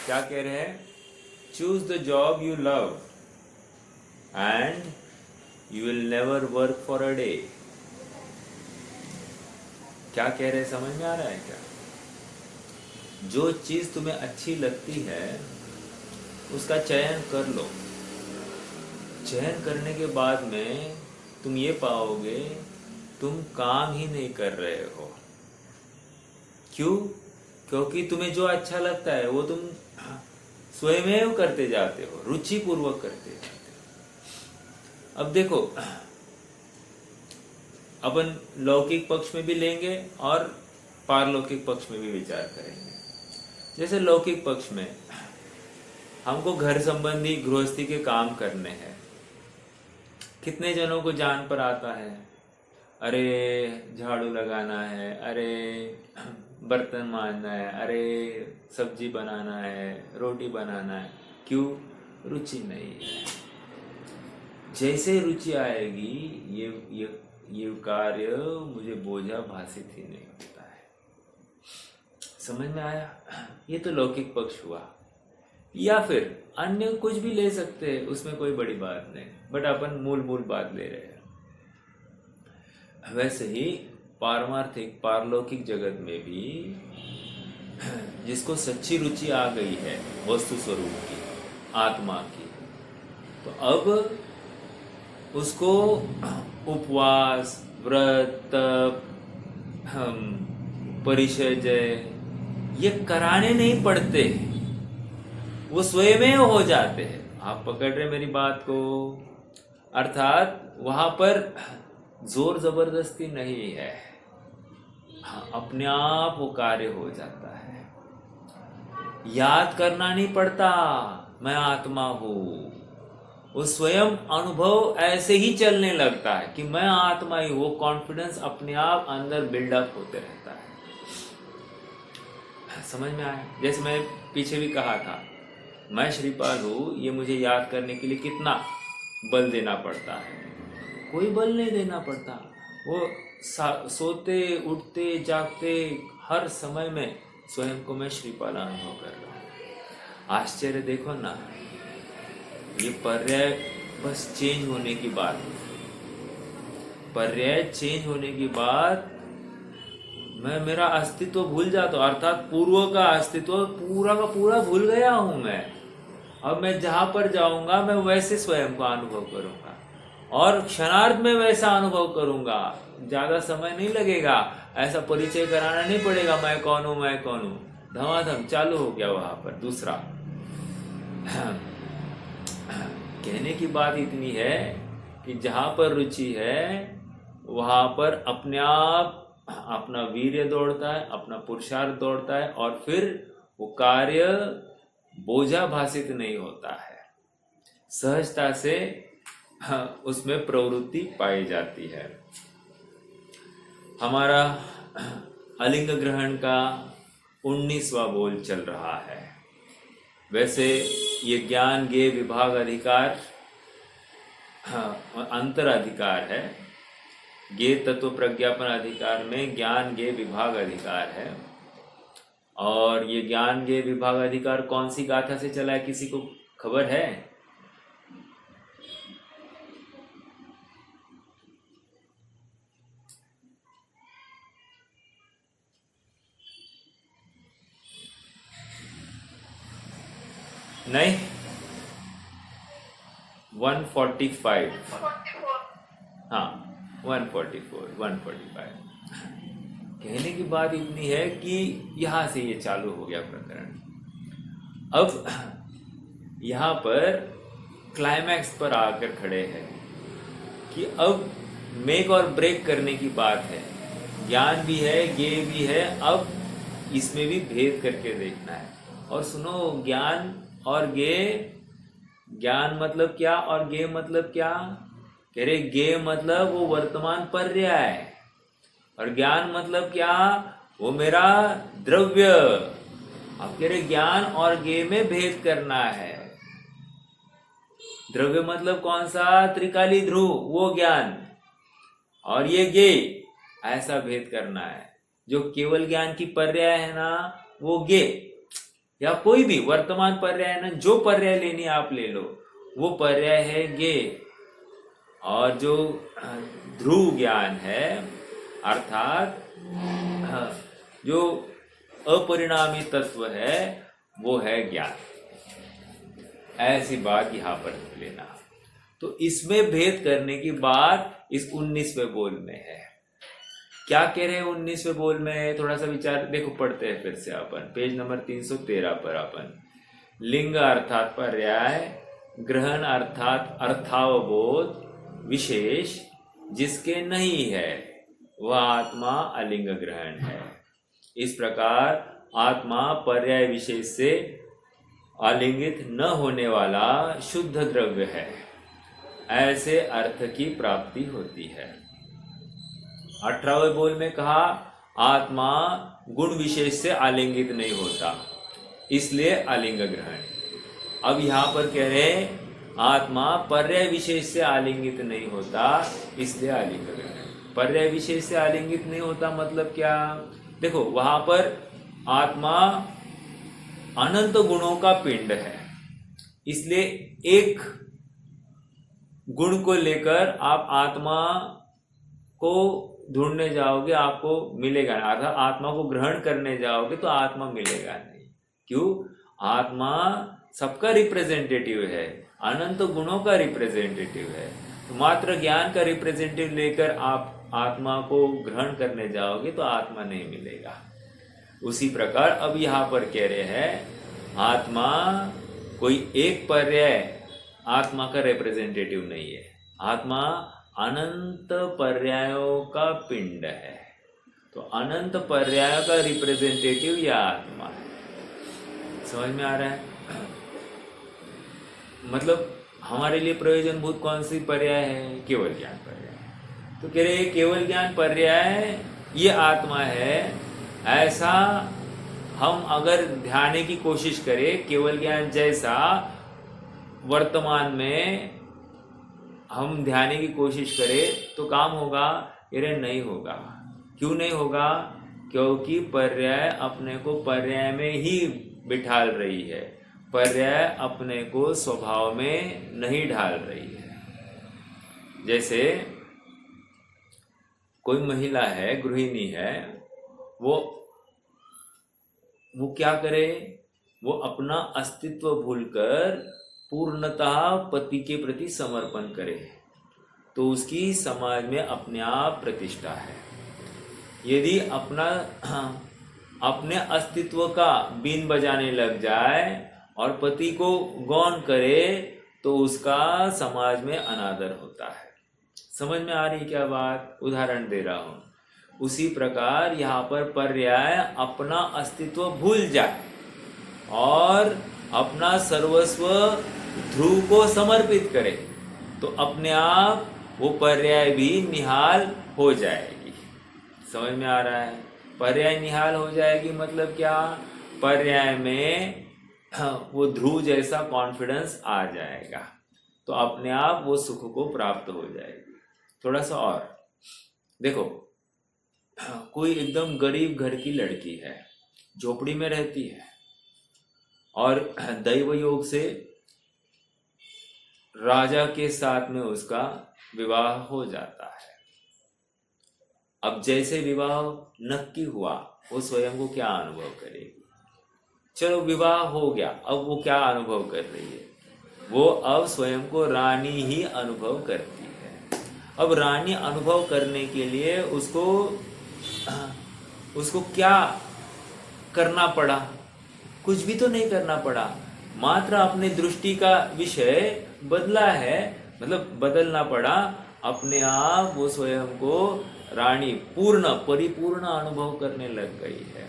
क्या कह रहे हैं? Choose the job you love and you will never work for a day. क्या कह रहे हैं, समझ में आ रहा है क्या? जो चीज तुम्हें अच्छी लगती है उसका चयन कर लो। चयन करने के बाद में तुम ये पाओगे तुम काम ही नहीं कर रहे हो। क्यों? क्योंकि तुम्हें जो अच्छा लगता है वो तुम स्वयं करते जाते हो, रुचि पूर्वक करते जाते हो। अब देखो, अपन लौकिक पक्ष में भी लेंगे और पारलौकिक पक्ष में भी विचार करेंगे। जैसे लौकिक पक्ष में हमको घर संबंधी गृहस्थी के काम करने हैं। कितने जनों को जान पर आता है, अरे झाड़ू लगाना है, अरे बर्तन मांजना है, अरे सब्जी बनाना है, रोटी बनाना है। क्यों? रुचि नहीं है। जैसे रुचि आएगी ये कार्य मुझे बोझा भाषित ही नहीं होता है। समझ में आया? ये तो लौकिक पक्ष हुआ। या फिर अन्य कुछ भी ले सकते हैं, उसमें कोई बड़ी बात नहीं, बट अपन मूल बात ले रहे हैं। वैसे ही पारमार्थिक पारलौकिक जगत में भी जिसको सच्ची रुचि आ गई है वस्तु स्वरूप की, आत्मा की, तो अब उसको उपवास, व्रत, तप, परिचर्या ये कराने नहीं पड़ते, वो स्वयं हो जाते हैं। आप पकड़ रहे मेरी बात को? अर्थात वहां पर जोर जबरदस्ती नहीं है, अपने आप वो कार्य हो जाता है। याद करना नहीं पड़ता मैं आत्मा हूं, वो स्वयं अनुभव ऐसे ही चलने लगता है कि मैं आत्मा ही। वो कॉन्फिडेंस अपने आप अंदर बिल्डअप होते रहता है। समझ में आया? जैसे मैं पीछे भी कहा था, मैं श्रीपाल हूं, ये मुझे याद करने के लिए कितना बल देना पड़ता है? कोई बल नहीं देना पड़ता। वो सोते उठते जागते हर समय में स्वयं को मैं श्रीपाल अनुभव कर रहा हूँ। आश्चर्य देखो ना, ये पर्याय बस चेंज होने की बात। पर्याय चेंज होने की बाद मैं मेरा अस्तित्व भूल जाता हूँ, अर्थात पूर्व का अस्तित्व पूरा का पूरा भूल गया हूं मैं। अब मैं जहां पर जाऊंगा मैं वैसे स्वयं को अनुभव करूंगा और क्षणार्ध में वैसा अनुभव करूंगा। ज्यादा समय नहीं लगेगा, ऐसा परिचय कराना नहीं पड़ेगा, मैं कौन हूं मैं कौन हूं। धमाधम चालू हो गया वहां पर। दूसरा कहने की बात इतनी है कि जहां पर रुचि है वहां पर अपने आप अपना वीर्य दौड़ता है, अपना पुरुषार्थ दौड़ता है और फिर वो कार्य बोझा भाषित नहीं होता है। सहजता से उसमें प्रवृत्ति पाई जाती है। हमारा अलिंग ग्रहण का 19वां बोल चल रहा है। वैसे ये ज्ञान ज्ञेय विभाग अधिकार अंतर अधिकार है। ज्ञेय तत्व प्रज्ञापन अधिकार में ज्ञान ज्ञेय विभाग अधिकार है। और ये ज्ञान ज्ञेय विभाग अधिकार कौन सी गाथा से चला है, किसी को खबर है? नहीं? 145। हाँ 144 145। कहने की बात इतनी है कि यहां से ये चालू हो गया प्रकरण। अब यहां पर क्लाइमैक्स पर आकर खड़े हैं कि अब मेक और ब्रेक करने की बात है। ज्ञान भी है, ज्ञेय भी है, अब इसमें भी भेद करके देखना है। और सुनो, ज्ञान और ज्ञेय, ज्ञान मतलब क्या और ज्ञेय मतलब क्या? कह रहे ज्ञेय मतलब वो वर्तमान पर्याय है और ज्ञान मतलब क्या? वो मेरा द्रव्य। अब कह रहे ज्ञान और ज्ञेय में भेद करना है। द्रव्य मतलब कौन सा? त्रिकाली ध्रुव, वो ज्ञान, और ये ज्ञेय, ऐसा भेद करना है। जो केवल ज्ञान की पर्याय है ना, वो ज्ञेय। या कोई भी वर्तमान पर्याय ना, जो पर्याय लेनी आप ले लो, वो पर्याय है ज्ञेय। और जो ध्रुव ज्ञान है अर्थात जो अपरिणामी तत्व है वो है ज्ञान। ऐसी बात यहां पर लेना। तो इसमें भेद करने की बात इस 19वें बोल में है। क्या कह रहे हैं 19वें बोल में? थोड़ा सा विचार देखो, पढ़ते हैं फिर से अपन पेज नंबर 313 पर। अपन लिंग अर्थात पर्याय, ग्रहण अर्थात अर्थावबोध विशेष जिसके नहीं है वह आत्मा अलिंग ग्रहण है। इस प्रकार आत्मा पर्याय विशेष से आलिंगित न होने वाला शुद्ध द्रव्य है। ऐसे अर्थ की प्राप्ति होती है। 18वें बोल में कहा आत्मा गुण विशेष से आलिंगित नहीं होता, इसलिए आलिंग ग्रहण। अब यहां पर कह रहे हैं आत्मा पर्याय विशेष से आलिंगित नहीं होता, इसलिए आलिंग ग्रहण। पर्याय विशेष से आलिंगित नहीं होता मतलब क्या? देखो वहां पर आत्मा अनंत गुणों का पिंड है, इसलिए एक गुण को लेकर आप आत्मा को ढूंढने जाओगे आपको मिलेगा नहीं, अर्थात आत्मा को ग्रहण करने जाओगे तो आत्मा मिलेगा नहीं। क्यों? आत्मा सबका रिप्रेजेंटेटिव है, अनंत गुणों का रिप्रेजेंटेटिव है। तो मात्र ज्ञान का रिप्रेजेंटेटिव लेकर आप आत्मा को ग्रहण करने जाओगे तो आत्मा नहीं मिलेगा। उसी प्रकार अब यहां पर कह रहे हैं आत्मा कोई एक पर्याय आत्मा का रिप्रेजेंटेटिव नहीं है, आत्मा अनंत पर्यायों का पिंड है। तो अनंत पर्यायों का रिप्रेजेंटेटिव यह आत्मा है। समझ में आ रहा है? मतलब हमारे लिए प्रयोजनभूत कौन सी पर्याय है? केवल ज्ञान पर्याय। तो कह रहे केवल ज्ञान पर्याय ये आत्मा है। ऐसा हम अगर ध्यान की कोशिश करें केवल ज्ञान जैसा वर्तमान में हम ध्यान की कोशिश करें तो काम होगा? ये नहीं होगा। क्यों नहीं होगा? क्योंकि पर्याय अपने को पर्याय में ही बिठाल रही है, पर्याय अपने को स्वभाव में नहीं ढाल रही है। जैसे कोई महिला है, गृहिणी है, वो क्या करे? वो अपना अस्तित्व भूलकर पूर्णतः पति के प्रति समर्पण करे तो उसकी समाज में अपने आप प्रतिष्ठा है। यदि अपने अस्तित्व का बीन बजाने लग जाए और पति को गौण करे तो उसका समाज में अनादर होता है। समझ में आ रही क्या बात? उदाहरण दे रहा हूं। उसी प्रकार यहाँ पर पर्याय अपना अस्तित्व भूल जाए और अपना सर्वस्व ध्रुव को समर्पित करे तो अपने आप वो पर्याय भी निहाल हो जाएगी। समझ में आ रहा है? पर्याय निहाल हो जाएगी मतलब क्या? पर्याय में वो ध्रुव जैसा कॉन्फिडेंस आ जाएगा तो अपने आप वो सुख को प्राप्त हो जाएगी। थोड़ा सा और देखो, कोई एकदम गरीब घर की लड़की है, झोपड़ी में रहती है और दैव योग से राजा के साथ में उसका विवाह हो जाता है। अब जैसे विवाह नक्की हुआ वो स्वयं को क्या अनुभव करेगी? चलो विवाह हो गया, अब वो क्या अनुभव कर रही है? वो अब स्वयं को रानी ही अनुभव करती है। अब रानी अनुभव करने के लिए उसको क्या करना पड़ा? कुछ भी तो नहीं करना पड़ा, मात्र अपने दृष्टि का विषय बदला है, मतलब बदलना पड़ा। अपने आप वो स्वयं को रानी परिपूर्ण अनुभव करने लग गई है।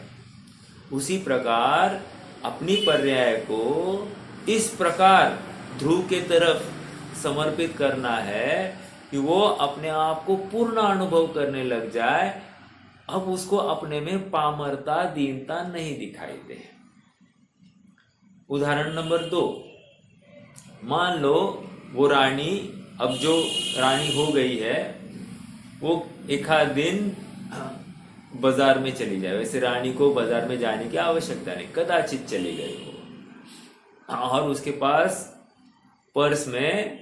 उसी प्रकार अपनी पर्याय को इस प्रकार ध्रुव के तरफ समर्पित करना है कि वो अपने आप को पूर्ण अनुभव करने लग जाए। अब उसको अपने में पामरता, दीनता नहीं दिखाई दे। उदाहरण नंबर 2, मान लो वो रानी, अब जो रानी हो गई है वो एक आध दिन बाजार में चली जाए, वैसे रानी को बाजार में जाने की आवश्यकता नहीं, कदाचित चली गई हो और उसके पास पर्स में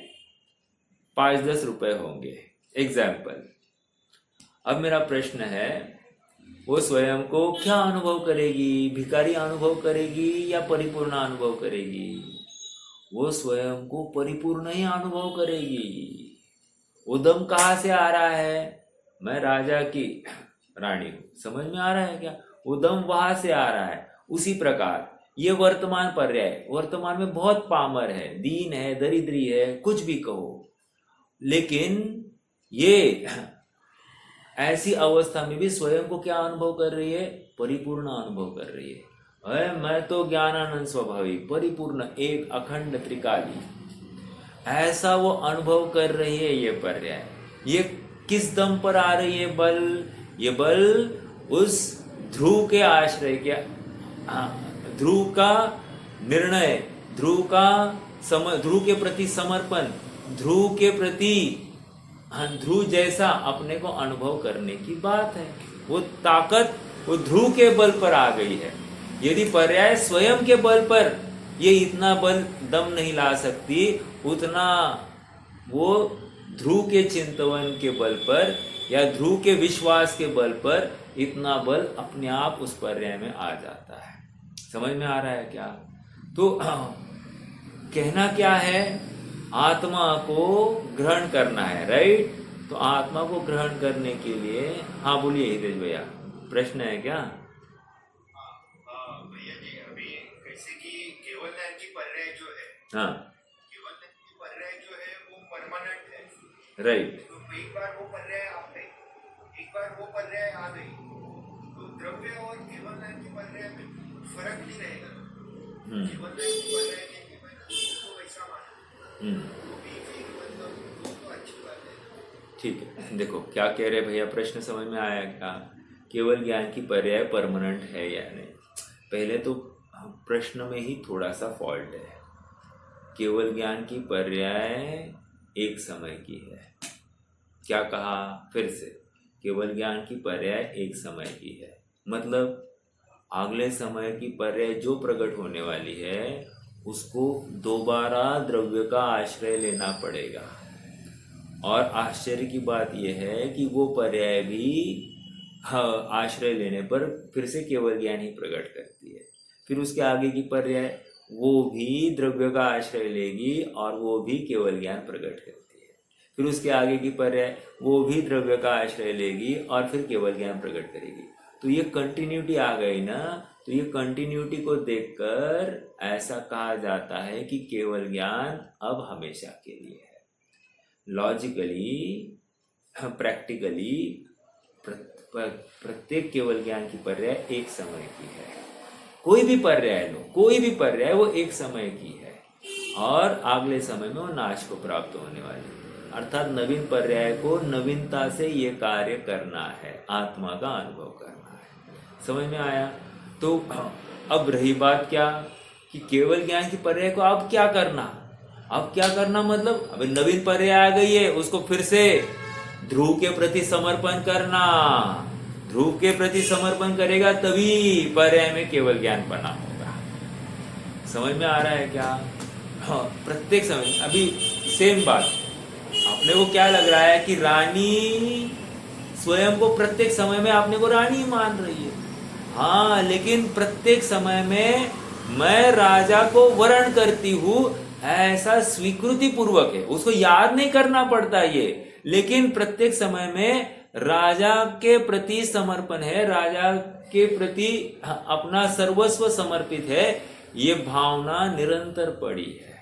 5-10 रुपए होंगे, एग्जाम्पल। अब मेरा प्रश्न है, वो स्वयं को क्या अनुभव करेगी? भिखारी अनुभव करेगी या परिपूर्ण अनुभव करेगी? वो स्वयं को परिपूर्ण ही अनुभव करेगी। उदम कहाँ से आ रहा है? मैं राजा की रानी हूं, समझ में आ रहा है क्या? उदम वहां से आ रहा है। उसी प्रकार ये वर्तमान पर्याय, वर्तमान में बहुत पामर है, दीन है, दरिद्री है, कुछ भी कहो, लेकिन ये ऐसी अवस्था में भी स्वयं को क्या अनुभव कर रही है? परिपूर्ण अनुभव कर रही है। अरे मैं तो ज्ञानानंद स्वभावी, परिपूर्ण, एक अखंड त्रिकाली, ऐसा वो अनुभव कर रही है। ये पर्याय, ये किस दम पर आ रही है बल? ये बल उस ध्रुव के आश्रय के, ध्रुव का निर्णय, ध्रुव के प्रति समर्पण, ध्रुव के प्रति ध्रुव जैसा अपने को अनुभव करने की बात है। वो ताकत वो ध्रुव के बल पर आ गई है। यदि पर्याय स्वयं के बल पर ये इतना बल दम नहीं ला सकती, उतना वो ध्रुव के चिंतन के बल पर या ध्रुव के विश्वास के बल पर इतना बल अपने आप उस पर्याय में आ जाता है। समझ में आ रहा है क्या? तो कहना क्या है? आत्मा को ग्रहण करना है, राइट? तो आत्मा को ग्रहण करने के लिए, हाँ बोलिए हितेश भैया, प्रश्न है क्या? भैया जी, अभी कैसे कि केवल ज्ञान की पर्याय जो है, हाँ, केवल ज्ञान की पर्याय जो है वो परमानेंट है, राइट। तो एक बार वो पर्याय आ गई, एक बार वो पर्याय आ गई, तो द्रव्य और केवल ज्ञान की पर्याय में फर्क नहीं रहेगा। केवल ज्ञान की पर्याय के तो वैसा माना, तो भी फिर मतलब तो अच्छी बात है। ठीक है, देखो क्या कह रहे भैया, प्रश्न समझ में आया क्या? केवल ज्ञान की पर्याय परमानेंट है या नहीं? पहले तो प्रश्न में ही थोड़ा सा फॉल्ट है। केवल ज्ञान की पर्याय एक समय की है। क्या कहा? फिर से, केवल ज्ञान की पर्याय एक समय की है, मतलब अगले समय की पर्याय जो प्रकट होने वाली है उसको दोबारा द्रव्य का आश्रय लेना पड़ेगा। और आश्चर्य की बात यह है कि वो पर्याय भी आश्रय लेने पर फिर से केवल ज्ञान ही प्रकट करती है। फिर उसके आगे की पर्याय वो भी द्रव्य का आश्रय लेगी और वो भी केवल ज्ञान प्रकट करती है। फिर उसके आगे की पर्याय वो भी द्रव्य का आश्रय लेगी और फिर केवल ज्ञान प्रकट करेगी। तो ये कंटिन्यूटी आ गई ना। तो ये कंटिन्यूटी को देखकर ऐसा कहा जाता है कि केवल ज्ञान अब हमेशा के लिए है। लॉजिकली, प्रैक्टिकली प्रत्येक केवल ज्ञान की पर्याय एक समय की है। कोई भी पर्याय लो, कोई भी पर्याय, वो एक समय की है और अगले समय में वो नाश को प्राप्त होने वाली है। अर्थात नवीन पर्याय को नवीनता से ये कार्य करना है, आत्मा का अनुभव करना है। समझ में आया? तो अब रही बात क्या कि केवल ज्ञान की पर्याय को अब क्या करना? अब क्या करना मतलब अभी नवीन पर्याय आ गई है, उसको फिर से ध्रुव के प्रति समर्पण करना। ध्रुव के प्रति समर्पण करेगा तभी पर्याय में केवल ज्ञान बना होगा। समझ में आ रहा है क्या? हाँ, प्रत्येक समय अभी सेम बात। अपने को क्या लग रहा है कि रानी स्वयं को प्रत्येक समय में अपने को रानी मान रही है। हाँ, लेकिन प्रत्येक समय में मैं राजा को वरण करती हूँ, ऐसा स्वीकृति पूर्वक है। उसको याद नहीं करना पड़ता ये, लेकिन प्रत्येक समय में राजा के प्रति समर्पण है, राजा के प्रति अपना सर्वस्व समर्पित है, ये भावना निरंतर पड़ी है।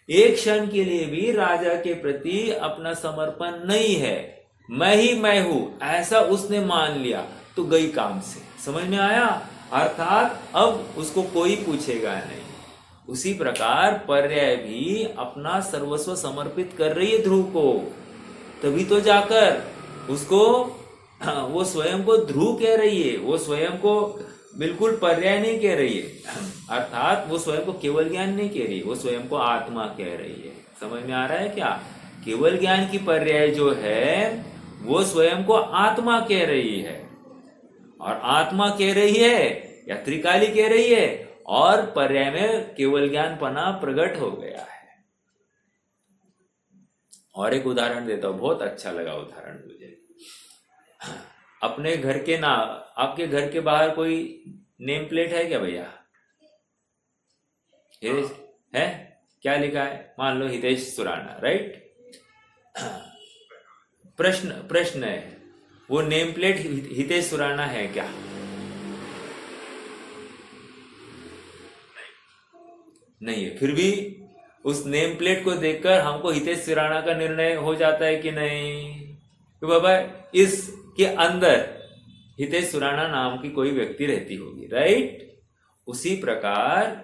एक क्षण के लिए भी राजा के प्रति अपना समर्पण नहीं है, मैं ही मैं हूं, ऐसा उसने मान लिया तो गई काम से। समझ में आया? अर्थात अब उसको कोई पूछेगा नहीं। उसी प्रकार पर्याय भी अपना सर्वस्व समर्पित कर रही है ध्रुव को, तभी तो जाकर उसको वो स्वयं को ध्रुव कह रही है, वो स्वयं को बिल्कुल पर्याय नहीं कह रही है। अर्थात वो स्वयं को केवल ज्ञान नहीं कह रही, वो स्वयं को आत्मा कह रही है। समझ में आ रहा है क्या? केवल ज्ञान की पर्याय जो है वो स्वयं को आत्मा कह रही है और आत्मा कह रही है या त्रिकाली कह रही है और पर्याय में केवल ज्ञानपना प्रकट हो गया है। और एक उदाहरण देता हूं, बहुत अच्छा लगा उदाहरण मुझे। अपने घर के ना, आपके घर के बाहर कोई नेम प्लेट है क्या भैया? है? क्या लिखा है? मान लो हितेश सुराना, राइट? प्रश्न है, वो नेम प्लेट हितेश सुराना है क्या? नहीं है। फिर भी उस नेम प्लेट को देखकर हमको हितेश सुराना का निर्णय हो जाता है कि नहीं? तो बाबा इसके अंदर हितेश सुराना नाम की कोई व्यक्ति रहती होगी, राइट? उसी प्रकार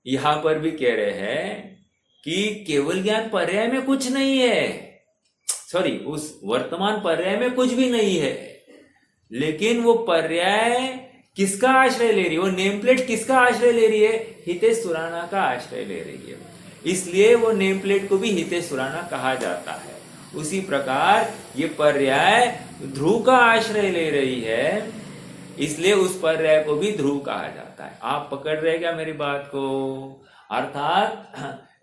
यहां पर भी कह रहे हैं कि केवल ज्ञान पर्याय में कुछ नहीं है, सॉरी उस वर्तमान पर्याय में कुछ भी नहीं है, लेकिन वो पर्याय किसका आश्रय ले रही है? वो नेम प्लेट किसका आश्रय ले रही है? हितेश सुराना का आश्रय ले रही है, इसलिए वो नेम प्लेट को भी हितेश सुराना कहा जाता है। उसी प्रकार ये पर्याय ध्रुव का आश्रय ले रही है, इसलिए उस पर्याय को भी ध्रुव कहा जाता है। आप पकड़ रहे क्या मेरी बात को? अर्थात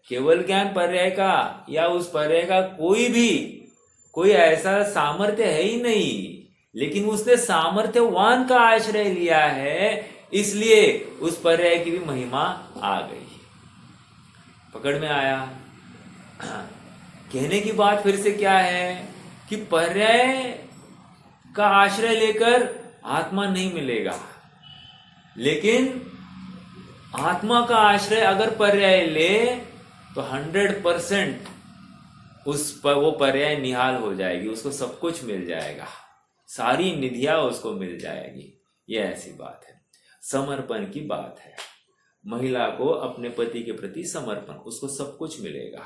केवल ज्ञान पर्याय का या उस पर्याय का कोई ऐसा सामर्थ्य है ही नहीं, लेकिन उसने सामर्थ्यवान का आश्रय लिया है, इसलिए उस पर्याय की भी महिमा आ गई। पकड़ में आया? कहने की बात फिर से क्या है कि पर्याय का आश्रय लेकर आत्मा नहीं मिलेगा, लेकिन आत्मा का आश्रय अगर पर्याय ले तो 100% वो पर्याय निहाल हो जाएगी, उसको सब कुछ मिल जाएगा, सारी निधियां उसको मिल जाएगी। ये ऐसी बात है, समर्पण की बात है। महिला को अपने पति के प्रति समर्पण, उसको सब कुछ मिलेगा।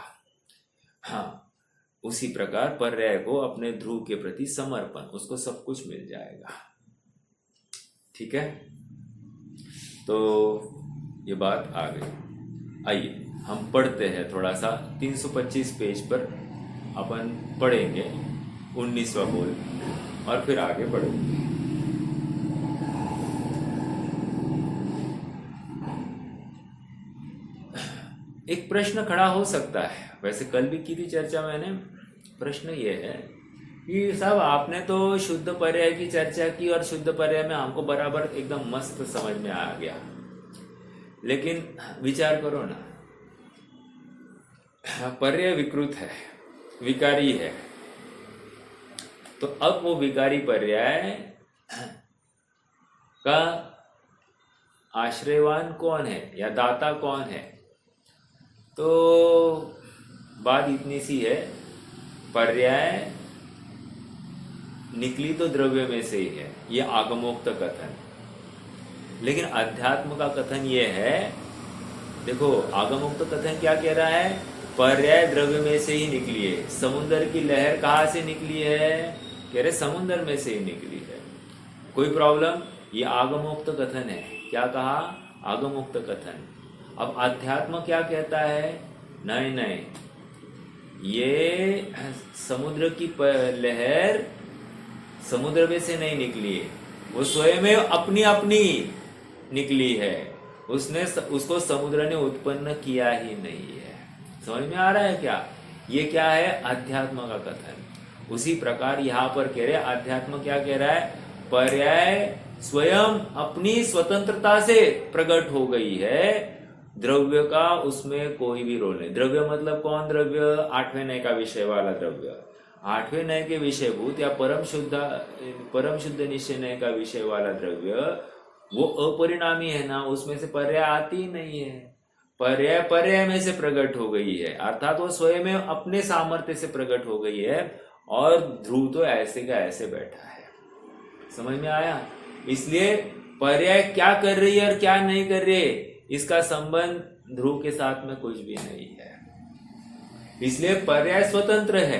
हाँ, उसी प्रकार पर्याय को अपने ध्रुव के प्रति समर्पण, उसको सब कुछ मिल जाएगा। ठीक है, तो ये बात आ गई। आइए हम पढ़ते हैं थोड़ा सा। 325 पेज पर अपन पढ़ेंगे 19वां बोल और फिर आगे बढ़ेंगे। एक प्रश्न खड़ा हो सकता है, वैसे कल भी की थी चर्चा मैंने। प्रश्न ये है कि साहब आपने तो शुद्ध पर्याय की चर्चा की और शुद्ध पर्याय में हमको बराबर एकदम मस्त समझ में आ गया, लेकिन विचार करो ना, पर्याय विकृत है, विकारी है, तो अब वो विकारी पर्याय का आश्रयवान कौन है या दाता कौन है? तो बात इतनी सी है, पर्याय निकली तो द्रव्य में से ही है, ये आगमोक्त कथन। लेकिन अध्यात्म का कथन ये है, देखो आगमोक्त कथन क्या कह रहा है? पर्याय द्रव्य में से ही निकली है। समुद्र की लहर कहाँ से निकली है? कह रहे समुद्र में से ही निकली है। कोई प्रॉब्लम? ये आगमोक्त कथन है। क्या कहा? आगमोक्त कथन। अब अध्यात्म क्या कहता है? नहीं नहीं, ये समुद्र की लहर समुद्र में से नहीं निकली है, वो स्वयं में अपनी अपनी निकली है, उसको समुद्र ने उत्पन्न किया ही नहीं है। समझ में आ रहा है क्या? ये क्या है? अध्यात्म का कथन। उसी प्रकार यहाँ पर कह रहे अध्यात्म क्या कह रहा है? पर्याय स्वयं अपनी स्वतंत्रता से प्रकट हो गई है, द्रव्य का उसमें कोई भी रोल नहीं। द्रव्य मतलब कौन द्रव्य? 8वें नय का विषय वाला द्रव्य, 8वें नय के विषयभूत या परम शुद्ध निश्चय नय का विषय वाला द्रव्य, वो अपरिणामी है ना, उसमें से पर्याय आती ही नहीं है। पर्याय में से प्रकट हो गई है, अर्थात वो स्वयं में अपने सामर्थ्य से प्रकट हो गई है, और ध्रुव तो ऐसे का ऐसे बैठा है। समझ में आया? इसलिए पर्याय क्या कर रही है और क्या नहीं कर रही है, इसका संबंध ध्रुव के साथ में कुछ भी नहीं है। इसलिए पर्याय स्वतंत्र है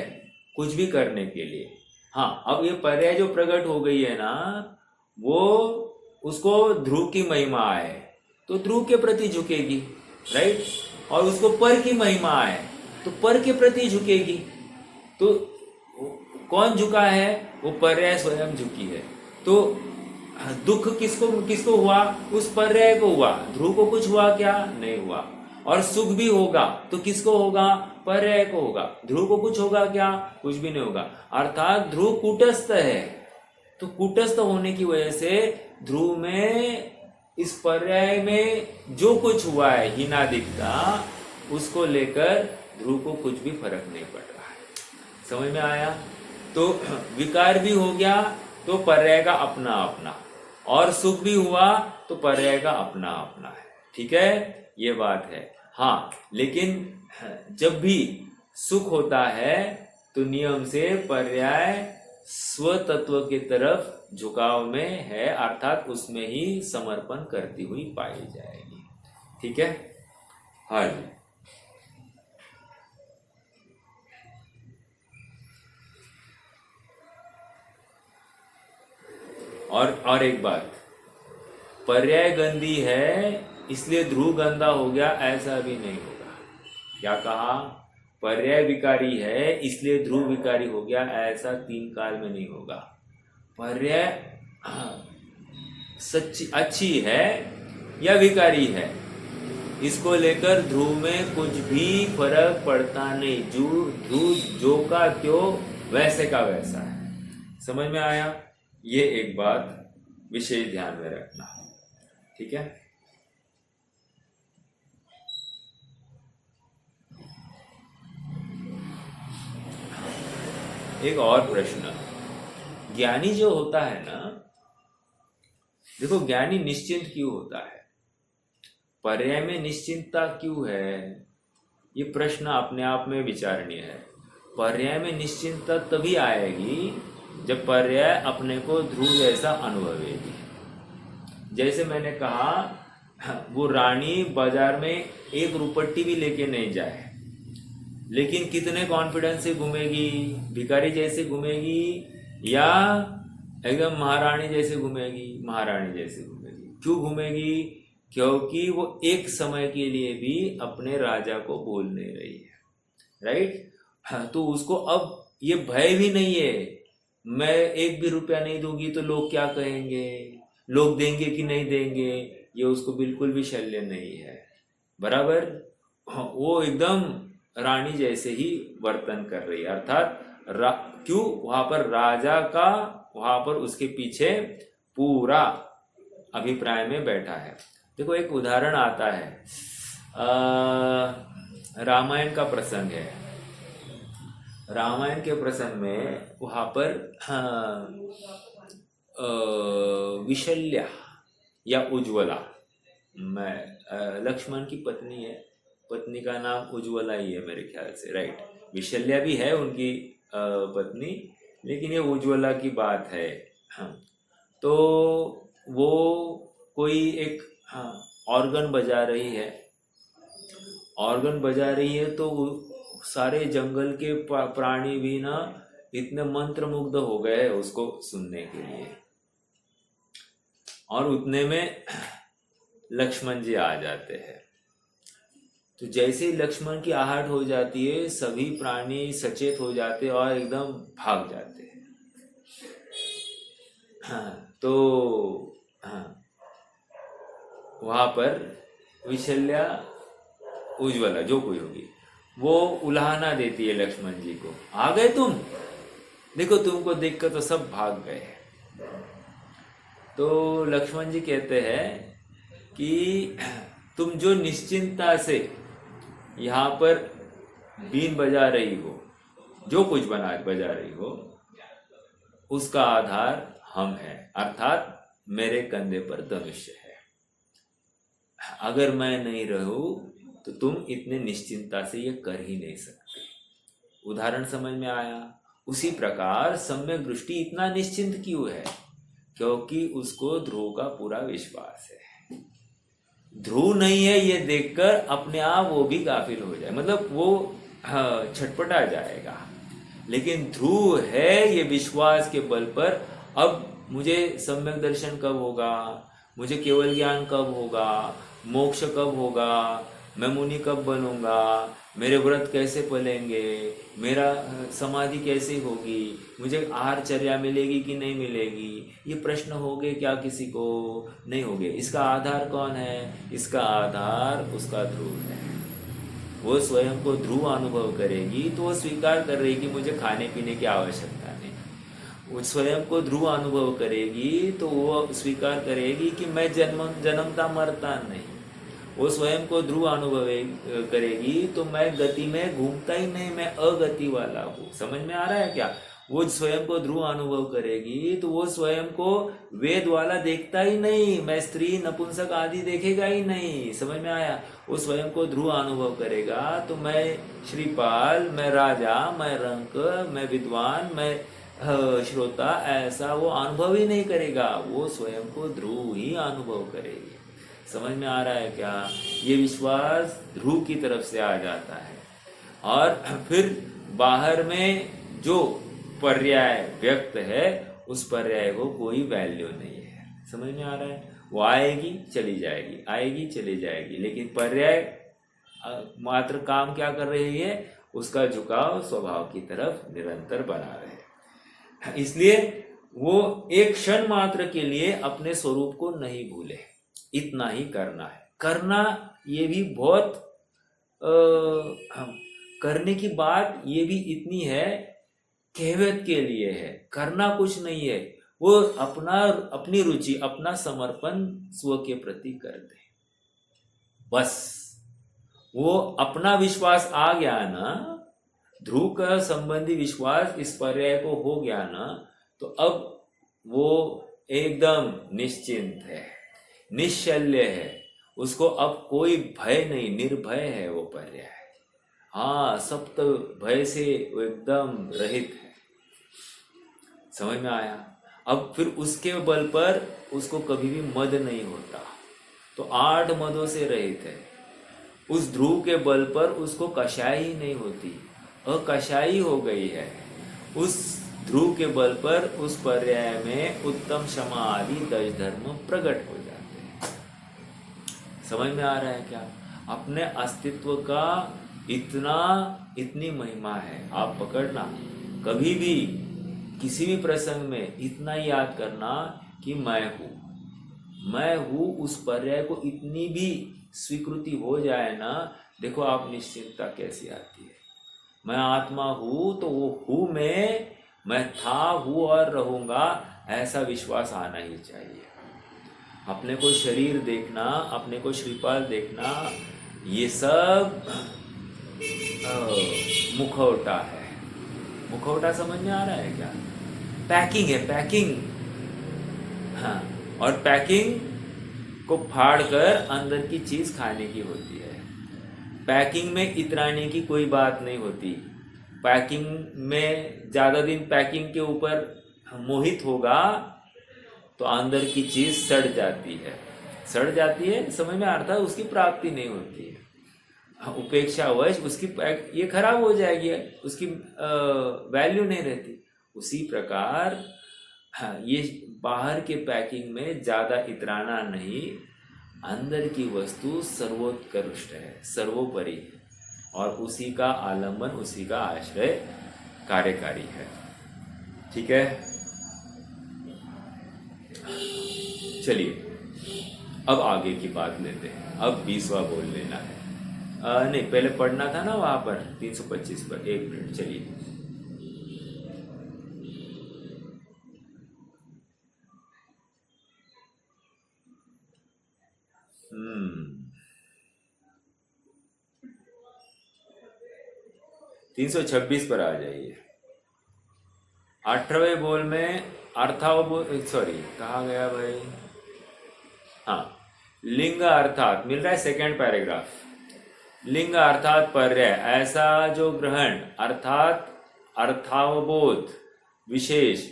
कुछ भी करने के लिए। हाँ, अब ये पर्याय जो प्रकट हो गई है ना, वो उसको ध्रुव की महिमा है तो ध्रुव के प्रति झुकेगी, राइट? और उसको पर की महिमा है तो पर के प्रति झुकेगी। तो कौन झुका है? वो पर्याय स्वयं झुकी है। तो दुख किसको किसको हुआ? उस पर्याय को हुआ। ध्रुव को कुछ हुआ क्या? नहीं हुआ। और सुख भी होगा तो किसको होगा? पर्याय को होगा। ध्रुव को कुछ होगा क्या? कुछ भी नहीं होगा। अर्थात ध्रुव कूटस्थ है, तो कूटस्थ होने की वजह से ध्रुव में इस पर्याय में जो कुछ हुआ है हीनादिकता, उसको लेकर ध्रुव को कुछ भी फर्क नहीं पड़ रहा है। समझ में आया? तो विकार भी हो गया तो पर्याय का अपना अपना, और सुख भी हुआ तो पर्याय का अपना अपना है। ठीक है, ये बात है। हाँ, लेकिन जब भी सुख होता है तो नियम से पर्याय स्वतत्व की तरफ झुकाव में है, अर्थात उसमें ही समर्पण करती हुई पाई जाएगी। ठीक है, हाँ जी। और एक बात, पर्याय गंदी है इसलिए ध्रुव गंदा हो गया, ऐसा भी नहीं होगा। क्या कहा? पर्याय विकारी है इसलिए ध्रुव विकारी हो गया, ऐसा 3 काल में नहीं होगा। पर्याय सच्ची अच्छी है या विकारी है, इसको लेकर ध्रुव में कुछ भी फर्क पड़ता नहीं। ध्रुव जो का त्यों वैसे का वैसा है। समझ में आया? ये एक बात विशेष ध्यान में रखना। ठीक है, एक और प्रश्न। ज्ञानी जो होता है ना, देखो ज्ञानी निश्चिंत क्यों होता है? पर्याय में निश्चिंतता क्यों है? ये प्रश्न अपने आप में विचारणीय है। पर्याय में निश्चिंतता तभी आएगी जब पर्याय अपने को ध्रुव जैसा अनुभवेगी। जैसे मैंने कहा, वो रानी बाजार में 1 रुपट्टी भी लेके नहीं जाए, लेकिन कितने कॉन्फिडेंस से घूमेगी? भिखारी जैसे घूमेगी या एकदम महारानी जैसे घूमेगी? महारानी जैसे घूमेगी। क्यों घूमेगी? क्योंकि वो एक समय के लिए भी अपने राजा को भूल नहीं रही है। राइट? तो उसको अब ये भय भी नहीं है, मैं 1 भी रुपया नहीं दूंगी तो लोग क्या कहेंगे, लोग देंगे कि नहीं देंगे, ये उसको बिल्कुल भी शल्य नहीं है। बराबर? वो एकदम रानी जैसे ही वर्तन कर रही है। अर्थात क्यों? वहां पर राजा का, वहां पर उसके पीछे पूरा अभिप्राय में बैठा है। देखो एक उदाहरण आता है, रामायण का प्रसंग है। रामायण के प्रसंग में वहां पर विशल्या या उज्ज्वला, मैं लक्ष्मण की पत्नी है, पत्नी का नाम उज्ज्वला ही है मेरे ख्याल से। राइट? विशल्या भी है उनकी पत्नी, लेकिन ये उज्ज्वला की बात है। तो वो कोई एक ऑर्गन बजा रही है, ऑर्गन बजा रही है, तो सारे जंगल के प्राणी भी ना इतने मंत्रमुग्ध हो गए उसको सुनने के लिए। और उतने में लक्ष्मण जी आ जाते हैं। तो जैसे ही लक्ष्मण की आहट हो जाती है, सभी प्राणी सचेत हो जाते और एकदम भाग जाते हैं। तो वहां पर विशल्या, उज्ज्वला जो कोई होगी, वो उलाहना देती है लक्ष्मण जी को, आ गए तुम, देखो तुमको देखकर तो सब भाग गए। तो लक्ष्मण जी कहते हैं कि तुम जो निश्चिंतता से यहाँ पर बीन बजा रही हो, जो कुछ बजा रही हो, उसका आधार हम हैं, अर्थात मेरे कंधे पर धनुष्य है। अगर मैं नहीं रहूं तो तुम इतने निश्चिंतता से ये कर ही नहीं सकते। उदाहरण समझ में आया? उसी प्रकार सम्यक दृष्टि इतना निश्चिंत क्यों है? क्योंकि उसको ध्रुव का पूरा विश्वास है। ध्रुव नहीं है ये देखकर अपने आप वो भी गाफिल हो जाए, मतलब वो छटपटा जाएगा। लेकिन ध्रुव है ये विश्वास के बल पर, अब मुझे सम्यक दर्शन कब होगा, मुझे केवल ज्ञान कब होगा, मोक्ष कब होगा, मैं मुनि कब बनूंगा, मेरे व्रत कैसे पलेंगे, मेरा समाधि कैसे होगी, मुझे आहारचर्या मिलेगी कि नहीं मिलेगी, ये प्रश्न होंगे क्या किसी को? नहीं होंगे। इसका आधार कौन है? इसका आधार उसका ध्रुव है। वो स्वयं को ध्रुव अनुभव करेगी तो वो स्वीकार कर रही कि मुझे खाने पीने की आवश्यकता नहीं। वो स्वयं को ध्रुव अनुभव करेगी तो वो स्वीकार करेगी कि मैं जन्मता मरता नहीं। वो स्वयं को ध्रुव अनुभव करेगी तो मैं गति में घूमता ही नहीं, मैं अगति वाला हूँ। समझ में आ रहा है क्या? वो स्वयं को ध्रुव अनुभव करेगी तो वो स्वयं को वेद वाला देखता ही नहीं, मैं स्त्री नपुंसक आदि देखेगा ही नहीं। समझ में आया? वो स्वयं को ध्रुव अनुभव करेगा तो मैं श्रीपाल, मैं राजा, मैं रंक, मैं विद्वान, मैं श्रोता, ऐसा वो अनुभव ही नहीं करेगा। वो स्वयं को ध्रुव ही अनुभव करेगी। समझ में आ रहा है क्या? ये विश्वास ध्रुव की तरफ से आ जाता है। और फिर बाहर में जो पर्याय व्यक्त है उस पर्याय को कोई वैल्यू नहीं है। समझ में आ रहा है? वो आएगी चली जाएगी, आएगी चली जाएगी, लेकिन पर्याय मात्र काम क्या कर रही है? उसका झुकाव स्वभाव की तरफ निरंतर बना रहे। इसलिए वो एक क्षण मात्र के लिए अपने स्वरूप को नहीं भूले। इतना ही करना है। करना ये भी बहुत करने की बात ये भी इतनी है, कहवत के लिए है, करना कुछ नहीं है। वो अपनी रुचि, अपना समर्पण स्व के प्रति कर दे, बस। वो अपना विश्वास आ गया ना, ध्रुव का संबंधी विश्वास इस पर्याय को हो गया ना, तो अब वो एकदम निश्चिंत है, निश्चल्य है। उसको अब कोई भय नहीं, निर्भय है वो पर्याय। हाँ, सब तो भय से वो एकदम रहित है। समझ में आया? अब फिर उसके बल पर उसको कभी भी मद नहीं होता, तो 8 मदों से रहित है। उस ध्रुव के बल पर उसको कषाय ही नहीं होती, अकषायी हो गई है। उस ध्रुव के बल पर उस पर्याय में उत्तम क्षमा आदि 10 धर्म प्रकट हो जाते हैं। समझ में आ रहा है क्या? अपने अस्तित्व का इतनी महिमा है। आप पकड़ना, कभी भी किसी भी प्रसंग में इतना याद करना कि मैं हूँ, उस पर्याय को इतनी भी स्वीकृति हो जाए ना, देखो आप निश्चिंतता कैसी आती है। मैं आत्मा हूँ तो वो हूँ मैं था, हूँ और रहूंगा, ऐसा विश्वास आना ही चाहिए। अपने को शरीर देखना, अपने को श्रीपाल देखना, ये सब मुखौटा है। मुखौटा समझ में आ रहा है क्या? पैकिंग है, पैकिंग। हाँ, और पैकिंग को फाड़ कर अंदर की चीज खाने की होती है। पैकिंग में इतराने की कोई बात नहीं होती। पैकिंग में ज्यादा दिन पैकिंग के ऊपर मोहित होगा तो अंदर की चीज सड़ जाती है। सड़ जाती है, समझ में आता है, उसकी प्राप्ति नहीं होती है। उपेक्षावश उसकी ये खराब हो जाएगी, उसकी वैल्यू नहीं रहती। उसी प्रकार ये बाहर के पैकिंग में ज्यादा इतराना नहीं, अंदर की वस्तु सर्वोत्कृष्ट है, सर्वोपरि है, और उसी का आलंबन, उसी का आश्रय कार्यकारी है। ठीक है, चलिए अब आगे की बात लेते हैं। अब 20वां बोल लेना है। नहीं, पहले पढ़ना था ना वहां पर 325 पर। 1 मिनट, चलिए। हम्म 326 पर आ जाइए। 18वें बोल में सॉरी, कहा गया भाई? हाँ, लिंग अर्थात मिल रहा है, सेकेंड पैराग्राफ। लिंग अर्थात पर्याय, ऐसा जो ग्रहण अर्थात अर्थावबोध विशेष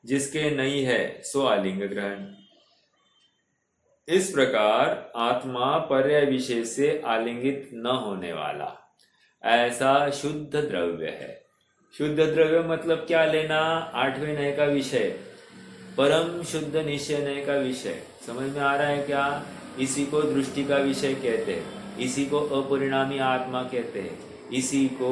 जिसके नहीं है सो अलिंग ग्रहण। इस प्रकार आत्मा पर्याय विशेष से आलिंगित न होने वाला ऐसा शुद्ध द्रव्य है। शुद्ध द्रव्य मतलब क्या लेना? 8वें नय का विषय, परम शुद्ध निश्चय नय का विषय। समझ में आ रहा है क्या? इसी को दृष्टि का विषय कहते हैं। इसी को अपरिणामी आत्मा कहते हैं, इसी को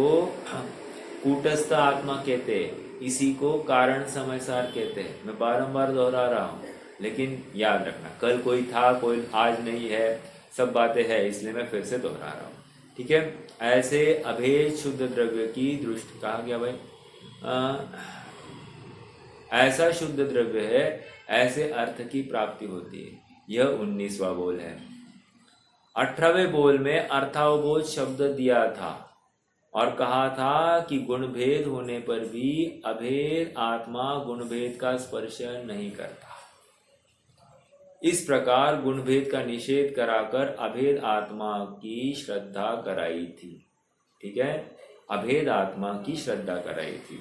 कूटस्थ आत्मा कहते हैं, इसी को कारण समय सार कहते हैं। मैं बारंबार दोहरा रहा हूँ, लेकिन याद रखना, कल कोई था, कोई आज नहीं है, सब बातें हैं, इसलिए मैं फिर से दोहरा रहा हूँ। ठीक है। ऐसे अभेद शुद्ध द्रव्य की दृष्टि, कहा गया भाई, ऐसा शुद्ध द्रव्य है, ऐसे अर्थ की प्राप्ति होती है। यह 19वां बोल है। 18वें बोल में अर्थावबोध शब्द दिया था और कहा था कि गुण भेद होने पर भी अभेद आत्मा गुण भेद का स्पर्श नहीं करता। इस प्रकार गुण भेद का निषेध कराकर अभेद आत्मा की श्रद्धा कराई थी। ठीक है, अभेद आत्मा की श्रद्धा कराई थी।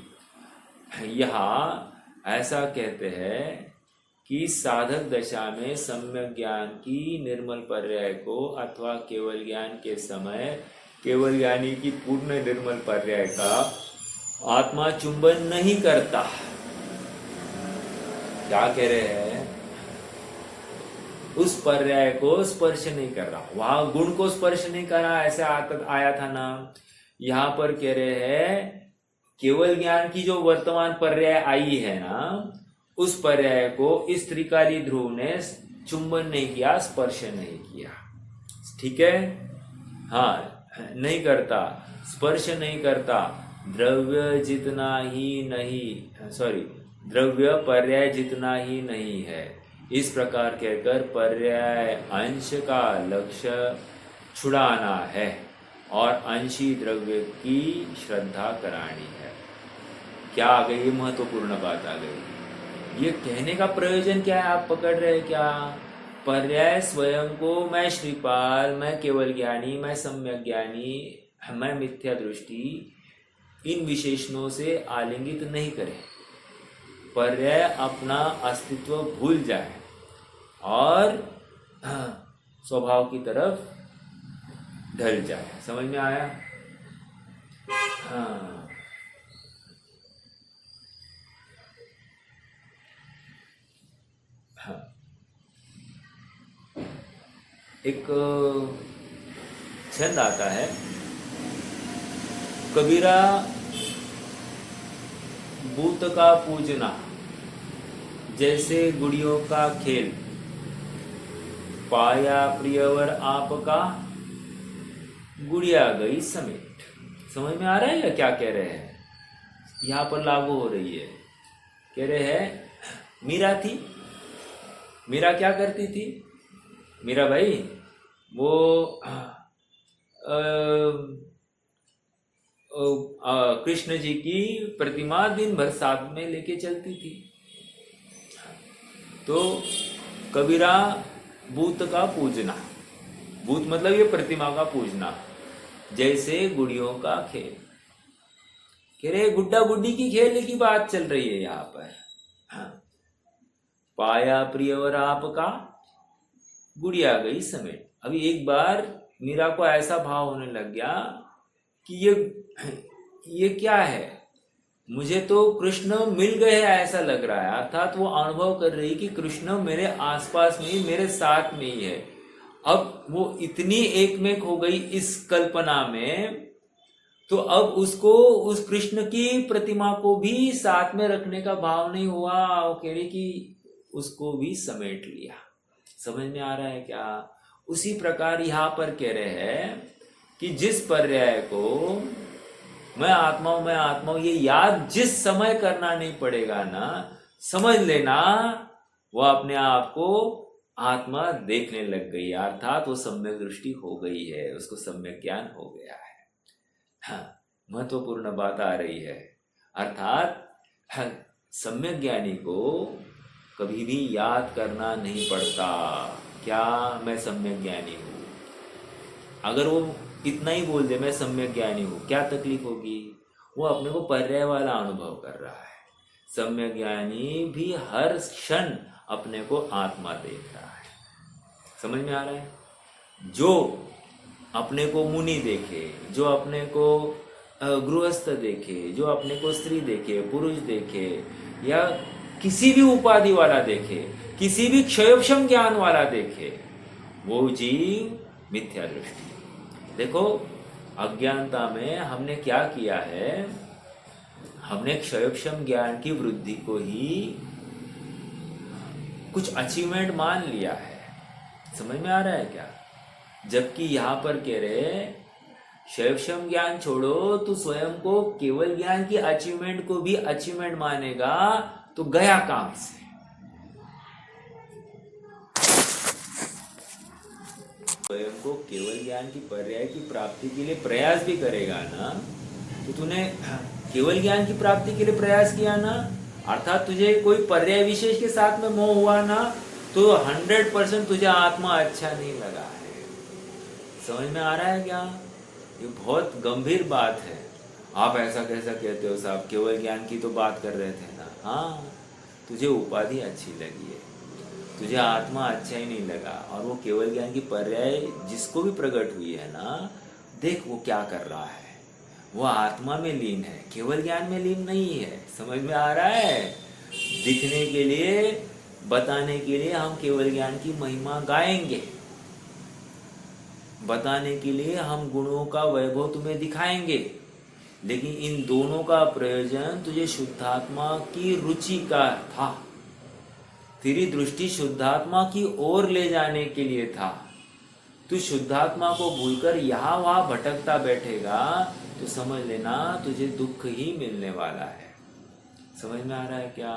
यहाँ ऐसा कहते हैं कि साधक दशा में सम्यक ज्ञान की निर्मल पर्याय को अथवा केवल ज्ञान के समय केवल ज्ञानी की पूर्ण निर्मल पर्याय का आत्मा चुंबन नहीं करता। क्या कह रहे हैं? उस पर्याय को स्पर्श नहीं कर रहा, वहां गुण को स्पर्श नहीं कर रहा, ऐसे आया था ना। यहां पर कह रहे हैं केवल ज्ञान की जो वर्तमान पर्याय आई है ना, उस पर्याय को इस त्रिकाली ध्रुव ने चुंबन नहीं किया, स्पर्श नहीं किया। ठीक है, हाँ, नहीं करता, स्पर्श नहीं करता। द्रव्य जितना ही नहीं, द्रव्य पर्याय जितना ही नहीं है, इस प्रकार कहकर पर्याय अंश का लक्ष्य छुड़ाना है और अंशी द्रव्य की श्रद्धा करानी है। क्या आ गई? ये महत्वपूर्ण बात आ गई। ये कहने का प्रयोजन क्या है, आप पकड़ रहे क्या? पर्याय स्वयं को मैं श्रीपाल, मैं केवल ज्ञानी, मैं सम्यक ज्ञानी, मैं मिथ्या दृष्टि, इन विशेषणों से आलिंगित नहीं करे। पर्याय अपना अस्तित्व भूल जाए और स्वभाव की तरफ ढल जाए। समझ में आया? हाँ, एक छंद आता है, कबीरा भूत का पूजना जैसे गुड़ियों का खेल, पाया प्रियवर आपका गुड़िया गई समेट। समझ में आ रहा है या क्या कह रहे हैं? यहाँ पर लागू हो रही है। कह रहे हैं मीरा थी, मीरा क्या करती थी? मीरा भाई वो कृष्ण जी की प्रतिमा दिन भर साथ में लेके चलती थी। तो कबीरा भूत का पूजना, भूत मतलब ये प्रतिमा का पूजना, जैसे गुड़ियों का खेल। कह रहे गुड्डा गुड्डी की खेल की बात चल रही है यहाँ पर। हाँ। पाया प्रियवर आपका गुड़िया गई समेट। अभी एक बार मीरा को ऐसा भाव होने लग गया कि ये क्या है, मुझे तो कृष्ण मिल गए ऐसा लग रहा है। अर्थात वो अनुभव कर रही कि कृष्ण मेरे आसपास में ही, मेरे साथ में ही है। अब वो इतनी एकमेक हो गई इस कल्पना में, तो अब उसको उस कृष्ण की प्रतिमा को भी साथ में रखने का भाव नहीं हुआ। वो कह रही कि उसको भी समेट लिया। समझ में आ रहा है क्या? उसी प्रकार यहाँ पर कह रहे हैं कि जिस पर्याय को मैं आत्मा हूं, ये याद जिस समय करना नहीं पड़ेगा ना, समझ लेना वो अपने आप को आत्मा देखने लग गई, अर्थात वो सम्यक दृष्टि हो गई है, उसको सम्यक ज्ञान हो गया है। हाँ, महत्वपूर्ण बात आ रही है। अर्थात सम्यक ज्ञानी को कभी भी याद करना नहीं पड़ता क्या मैं सम्यक ज्ञानी हूं। अगर वो इतना ही बोल दे मैं सम्यक ज्ञानी हूं, क्या तकलीफ होगी? वो अपने को पर्याय वाला अनुभव कर रहा है। सम्यक ज्ञानी भी हर क्षण अपने को आत्मा देख रहा है। समझ में आ रहा है? जो अपने को मुनि देखे, जो अपने को गृहस्थ देखे, जो अपने को स्त्री देखे, पुरुष देखे, या किसी भी उपाधि वाला देखे, किसी भी क्षयोक्षम ज्ञान वाला देखे, वो जीव मिथ्या दृष्टि। देखो, अज्ञानता में हमने क्या किया है, हमने क्षयोक्षम ज्ञान की वृद्धि को ही कुछ अचीवमेंट मान लिया है। समझ में आ रहा है क्या? जबकि यहां पर कह रहे क्षयोक्षम ज्ञान छोड़ो, तो स्वयं को केवल ज्ञान की अचीवमेंट को भी अचीवमेंट मानेगा तो गया काम से। स्वयं को केवल ज्ञान की पर्याय की प्राप्ति के लिए प्रयास भी करेगा ना, तो तूने केवल ज्ञान की प्राप्ति के लिए प्रयास किया ना, अर्थात तुझे कोई पर्याय विशेष के साथ में मोह हुआ ना, तो 100% तुझे आत्मा अच्छा नहीं लगा है। समझ में आ रहा है क्या? ये बहुत गंभीर बात है। आप ऐसा कैसा कहते हो साहब, केवल ज्ञान की तो बात कर रहे थे ना। हाँ, तुझे उपाधि अच्छी लगी है, तुझे आत्मा अच्छा ही नहीं लगा, और वो केवल ज्ञान की पर्याय जिसको भी प्रकट हुई है ना, देख वो क्या कर रहा है, वो आत्मा में लीन है, केवल ज्ञान में लीन नहीं है। समझ में आ रहा है? दिखने के लिए, बताने के लिए हम केवल ज्ञान की महिमा गाएंगे, बताने के लिए हम गुणों का वैभव तुम्हें दिखाएंगे, लेकिन इन दोनों का प्रयोजन तुझे शुद्धात्मा की रुचि का था, तेरी दृष्टि शुद्धात्मा की ओर ले जाने के लिए था। तू शुद्धात्मा को भूलकर यहाँ वहां भटकता बैठेगा तो समझ लेना तुझे दुख ही मिलने वाला है। समझ में आ रहा है क्या?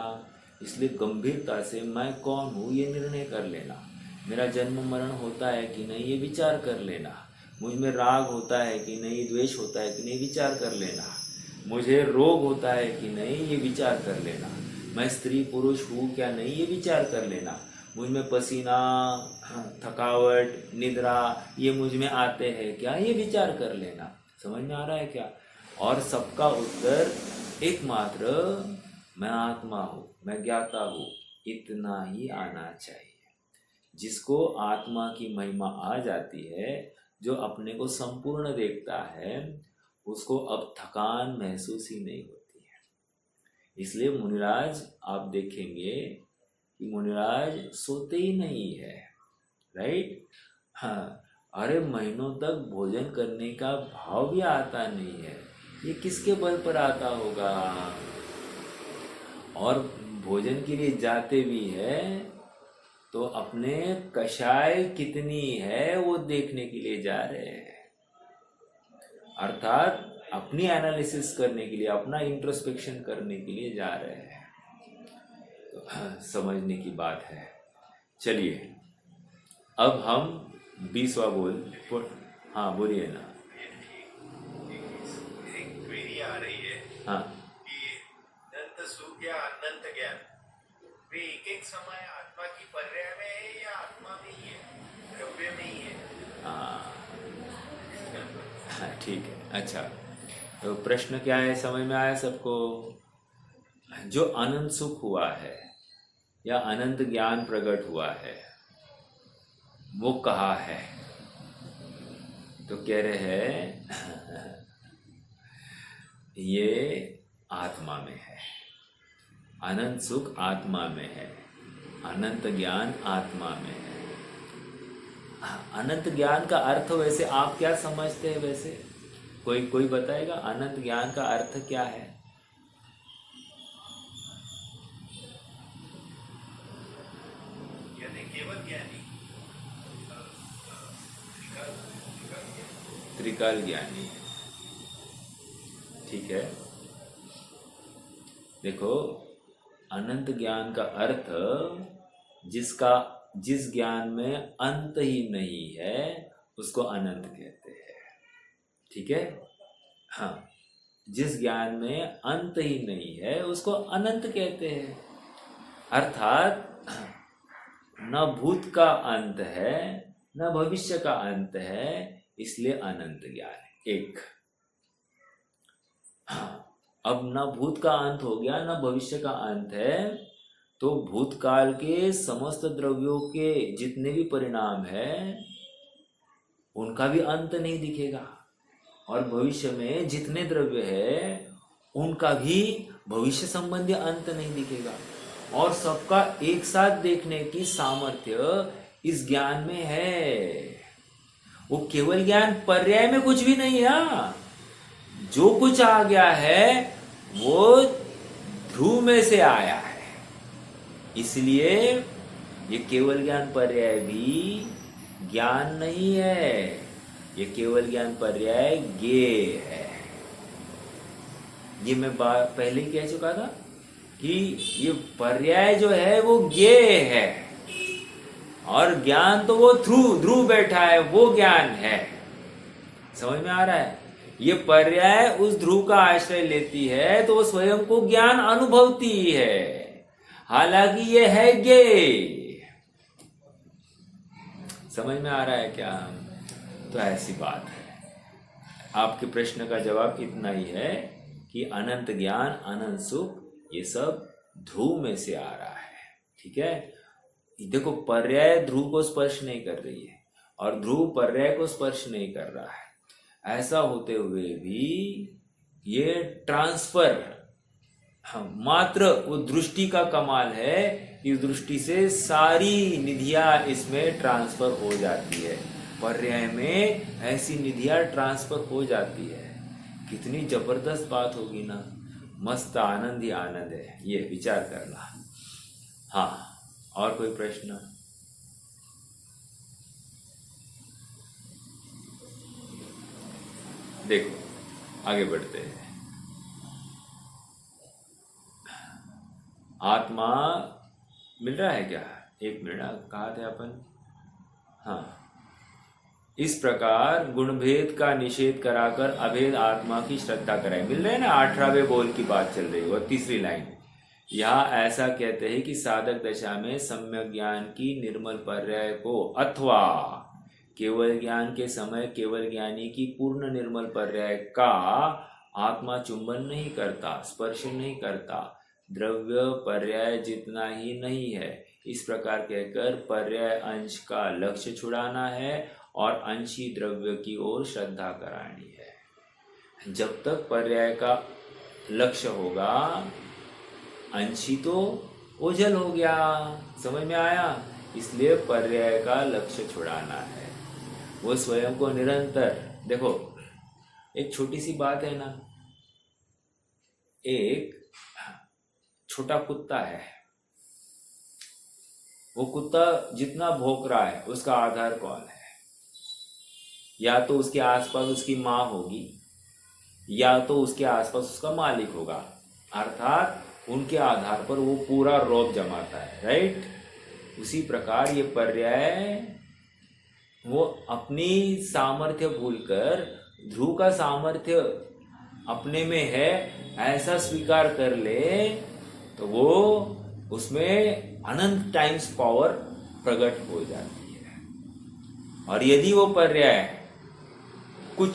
इसलिए गंभीरता से मैं कौन हूँ ये निर्णय कर लेना, मेरा जन्म मरण होता है कि नहीं ये विचार कर लेना, मुझ में राग होता है कि नहीं, द्वेष होता है कि नहीं विचार कर लेना, मुझे रोग होता है कि नहीं ये विचार कर लेना, मैं स्त्री पुरुष हूँ क्या नहीं ये विचार कर लेना, मुझ में पसीना, थकावट, निद्रा ये मुझ में आते हैं क्या ये विचार कर लेना। समझ में आ रहा है क्या? और सबका उत्तर एकमात्र मैं आत्मा हूँ, मैं ज्ञाता हूँ, इतना ही आना चाहिए। जिसको आत्मा की महिमा आ जाती है, जो अपने को संपूर्ण देखता है, उसको अब थकान महसूस ही नहीं होती है। इसलिए मुनिराज आप देखेंगे कि मुनिराज सोते ही नहीं है, राइट? हाँ, अरे महीनों तक भोजन करने का भाव भी आता नहीं है। ये किसके बल पर आता होगा? और भोजन के लिए जाते भी है तो अपने कषाय कितनी है वो देखने के लिए जा रहे हैं, अर्थात अपनी एनालिसिस करने के लिए, अपना इंट्रोस्पेक्शन करने के लिए जा रहे हैं। तो समझने की बात है। चलिए अब हम 20वां हाँ बोलिए ना। एक क्वेरी आ रही है हाँ, कि अनंत सुख या अनंत ज्ञान वे एक एक समय आत्मा की पर्याय में है या आत्मा में ही है, द्रव्य में ही है? हाँ ठीक है। अच्छा, तो प्रश्न क्या है, समझ में आया सबको? जो अनंत सुख हुआ है या अनंत ज्ञान प्रकट हुआ है वो कहाँ है? तो कह रहे हैं ये आत्मा में है, अनंत सुख आत्मा में है, अनंत ज्ञान आत्मा में है। अनंत ज्ञान का अर्थ वैसे आप क्या समझते हैं? वैसे कोई बताएगा अनंत ज्ञान का अर्थ क्या है? यानी केवल ज्ञानी, त्रिकाल ज्ञानी। ठीक है, देखो अनंत ज्ञान का अर्थ जिस ज्ञान में अंत ही नहीं है उसको अनंत कहते हैं। ठीक है? हाँ, जिस ज्ञान में अंत ही नहीं है उसको अनंत कहते हैं। अर्थात न भूत का अंत है न भविष्य का अंत है, इसलिए अनंत ज्ञान है। एक, हाँ, अब न भूत का अंत हो गया न भविष्य का अंत है, तो भूतकाल के समस्त द्रव्यों के जितने भी परिणाम है उनका भी अंत नहीं दिखेगा, और भविष्य में जितने द्रव्य है उनका भी भविष्य संबंधी अंत नहीं दिखेगा, और सबका एक साथ देखने की सामर्थ्य इस ज्ञान में है। वो केवल ज्ञान पर्याय में कुछ भी नहीं है। जो कुछ आ गया है वो ध्रुव में से आया है, इसलिए ये केवल ज्ञान पर्याय भी ज्ञान नहीं है, ये केवल ज्ञान पर्याय ज्ञेय है। ये मैं पहले ही कह चुका था कि ये पर्याय जो है वो ज्ञेय है, और ज्ञान तो वो ध्रुव बैठा है, वो ज्ञान है। समझ में आ रहा है? ये पर्याय उस ध्रुव का आश्रय लेती है तो वो स्वयं को ज्ञान अनुभवती है, हालांकि ये है ज्ञेय। समझ में आ रहा है क्या? तो ऐसी बात है। आपके प्रश्न का जवाब इतना ही है कि अनंत ज्ञान, अनंत सुख, ये सब ध्रुव में से आ रहा है। ठीक है? देखो, पर्याय ध्रुव को स्पर्श नहीं कर रही है और ध्रुव पर्याय को स्पर्श नहीं कर रहा है। ऐसा होते हुए भी ये ट्रांसफर, मात्र वो दृष्टि का कमाल है, इस दृष्टि से सारी निधियां इसमें ट्रांसफर हो जाती है। पर्याय में ऐसी निधियां ट्रांसफर हो जाती है। कितनी जबरदस्त बात होगी ना। मस्त आनंद ही आनंद है, ये विचार करना। हाँ, और कोई प्रश्न? देखो, आगे बढ़ते हैं। आत्मा मिल रहा है क्या? एक मिनट, कहा थे अपन? हाँ, इस प्रकार गुणभेद का निषेध कराकर अभेद आत्मा की श्रद्धा कराए। मिल रहे हैं ना? 18वें बोल की बात चल रही है, वो तीसरी लाइन। यहाँ ऐसा कहते हैं कि साधक दशा में सम्यक ज्ञान की निर्मल पर्याय को अथवा केवल ज्ञान के समय केवल ज्ञानी की पूर्ण निर्मल पर्याय का आत्मा चुंबन नहीं करता, स्पर्श नहीं करता, द्रव्य पर्याय जितना ही नहीं है। इस प्रकार कहकर पर्याय अंश का लक्ष्य छुड़ाना है और अंशी द्रव्य की ओर श्रद्धा करानी है। जब तक पर्याय का लक्ष्य होगा, अंशी तो ओझल हो गया। समझ में आया? इसलिए पर्याय का लक्ष्य छुड़ाना है। वो स्वयं को निरंतर, देखो एक छोटी सी बात है ना, एक छोटा कुत्ता है, वो कुत्ता जितना भौंक रहा है उसका आधार कौन है? या तो उसके आसपास उसकी माँ होगी, या तो उसके आसपास उसका मालिक होगा, अर्थात उनके आधार पर वो पूरा रौब जमाता है। राइट? उसी प्रकार ये पर्याय वो अपनी सामर्थ्य भूलकर ध्रुव का सामर्थ्य अपने में है ऐसा स्वीकार कर ले तो वो उसमें अनंत टाइम्स पावर प्रकट हो जाती है। और यदि वो पर्याय कुछ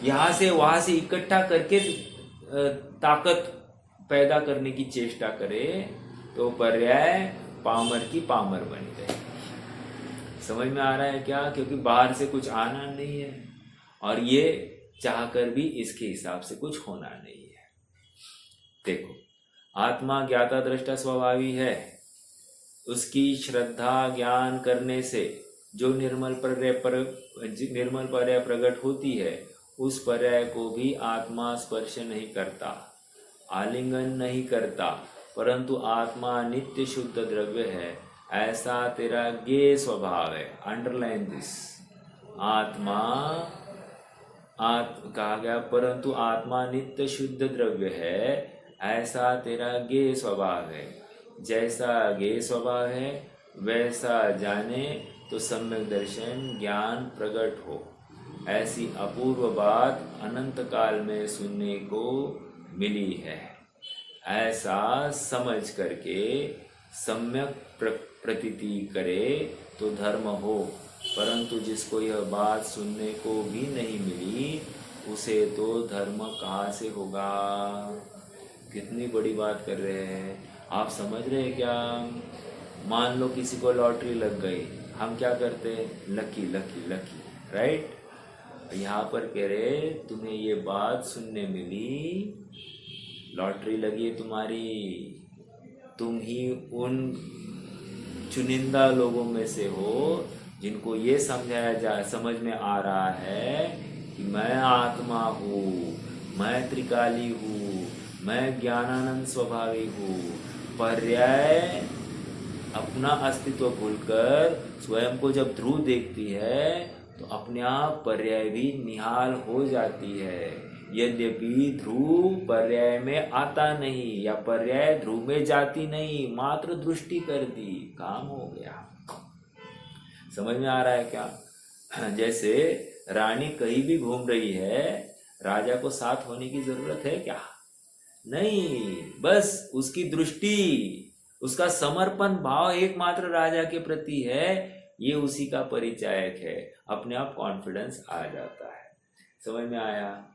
यहाँ से वहां से इकट्ठा करके ताकत पैदा करने की चेष्टा करे तो पर्याय पामर की पामर बन गए। समझ में आ रहा है क्या? क्योंकि बाहर से कुछ आना नहीं है और ये चाहकर भी इसके हिसाब से कुछ होना नहीं है। देखो, आत्मा ज्ञाता दृष्टा स्वभावी है। उसकी श्रद्धा ज्ञान करने से जो निर्मल पर्याय प्रकट होती है, उस पर्याय को भी आत्मा स्पर्श नहीं करता, आलिंगन नहीं करता, परंतु आत्मा नित्य शुद्ध द्रव्य है, ऐसा तेरा ज्ञेय स्वभाव है। Underline this. आत्मा कहा गया, परंतु आत्मा नित्य शुद्ध द्रव्य है, ऐसा तेरा ज्ञेय स्वभाव है। जैसा ज्ञेय स्वभाव है वैसा जाने तो सम्यक दर्शन ज्ञान प्रकट हो। ऐसी अपूर्व बात अनंत काल में सुनने को मिली है। ऐसा समझ करके सम्यक प्रतीति करे तो धर्म हो, परंतु जिसको यह बात सुनने को भी नहीं मिली उसे तो धर्म कहाँ से होगा? कितनी बड़ी बात कर रहे हैं आप, समझ रहे हैं क्या? मान लो किसी को लॉटरी लग गई, हम क्या करते? Lucky lucky lucky, right? यहाँ पर कह रहे तुम्हें ये बात सुनने मिली, लॉटरी लगी है तुम्हारी, तुम ही उन चुनिंदा लोगों में से हो जिनको ये समझ में आ रहा है कि मैं आत्मा हूँ, मैं त्रिकाली हूँ, मैं ज्ञानानंद स्वभावी हूँ, पर्याय अपना अस्तित्व भूलकर स्वयं को जब ध्रुव देखती है तो अपने आप पर्याय भी निहाल हो जाती है। यद्यपि ध्रुव पर्याय में आता नहीं या पर्याय ध्रुव में जाती नहीं, मात्र दृष्टि कर दी, काम हो गया। समझ में आ रहा है क्या? जैसे रानी कहीं भी घूम रही है, राजा को साथ होने की जरूरत है क्या? नहीं, बस उसकी दृष्टि, उसका समर्पण भाव एकमात्र राजा के प्रति है, ये उसी का परिचायक है। अपने आप कॉन्फिडेंस आ जाता है। समझ में आया?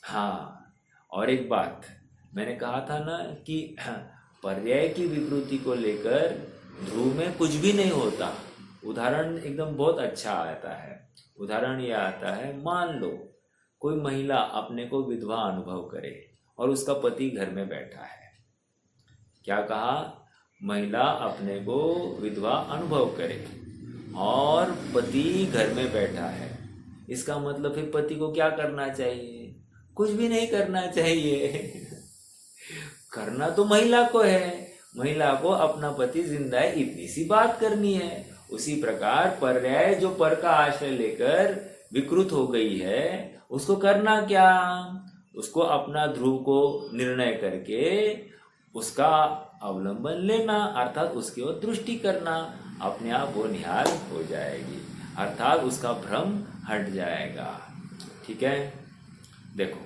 हाँ, और एक बात मैंने कहा था ना कि पर्याय की विकृति को लेकर ध्रुव में कुछ भी नहीं होता। उदाहरण एकदम बहुत अच्छा आता है। उदाहरण यह आता है, मान लो कोई महिला अपने को विधवा अनुभव करे और उसका पति घर में बैठा है। क्या कहा? महिला अपने को विधवा अनुभव करे और पति घर में बैठा है। इसका मतलब फिर पति को क्या करना चाहिए? कुछ भी नहीं करना चाहिए। करना तो महिला को है। महिला को अपना पति जिंदा है इतनी सी बात करनी है। उसी प्रकार पर्याय जो पर का आश्रय लेकर विकृत हो गई है, उसको करना क्या? उसको अपना ध्रुव को निर्णय करके उसका अवलंबन लेना, अर्थात उसकी ओर दृष्टि करना। अपने आप वो निहाल हो जाएगी, अर्थात उसका भ्रम हट जाएगा। ठीक है? देखो,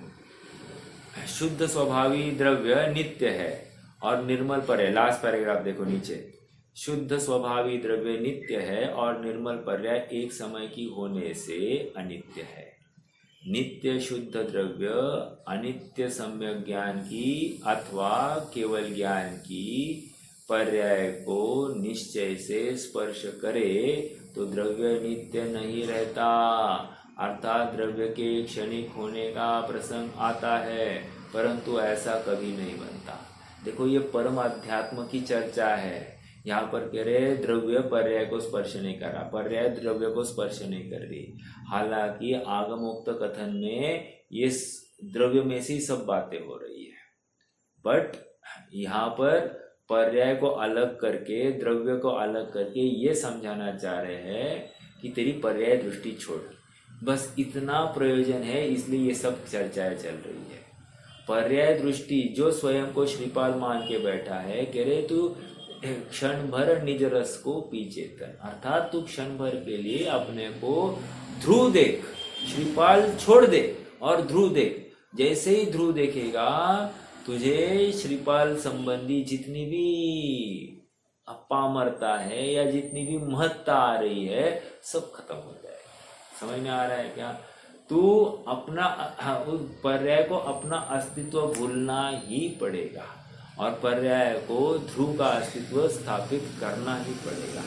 शुद्ध स्वभावी द्रव्य नित्य है और निर्मल पर्याय, लास्ट पैराग्राफ देखो नीचे, शुद्ध स्वभावी द्रव्य नित्य है और निर्मल पर्याय एक समय की होने से अनित्य है। नित्य शुद्ध द्रव्य अनित्य सम्यक ज्ञान की अथवा केवल ज्ञान की पर्याय को निश्चय से स्पर्श करे तो द्रव्य नित्य नहीं रहता, अर्थात द्रव्य के क्षणिक होने का प्रसंग आता है, परंतु ऐसा कभी नहीं बनता। देखो, ये परम अध्यात्म की चर्चा है। यहाँ पर कह रहे द्रव्य पर्याय को स्पर्श नहीं कर रहा, पर्याय द्रव्य को स्पर्श नहीं कर रही। हालांकि आगमोक्त कथन में ये द्रव्य में से सब बातें हो रही है, बट यहाँ पर पर्याय को अलग करके, द्रव्य को अलग करके ये समझाना चाह रहे हैं कि तेरी पर्याय दृष्टि छोड़। बस इतना प्रयोजन है, इसलिए ये सब चर्चाएं चल रही है। पर्याय दृष्टि जो स्वयं को श्रीपाल मान के बैठा है, कह रहे तू क्षण भर निज रस को पीछे कर, अर्थात तू क्षण भर के लिए अपने को ध्रुव देख, श्रीपाल छोड़ दे और ध्रुव देख। जैसे ही ध्रुव देखेगा, तुझे श्रीपाल संबंधी जितनी भी अपामरता है या जितनी भी महत्ता आ रही है, सब खत्म हो जाएगी। समझ में आ रहा है क्या? तू अपना पर्याय को अपना अस्तित्व भूलना ही पड़ेगा और पर्याय को ध्रुव का अस्तित्व स्थापित करना ही पड़ेगा।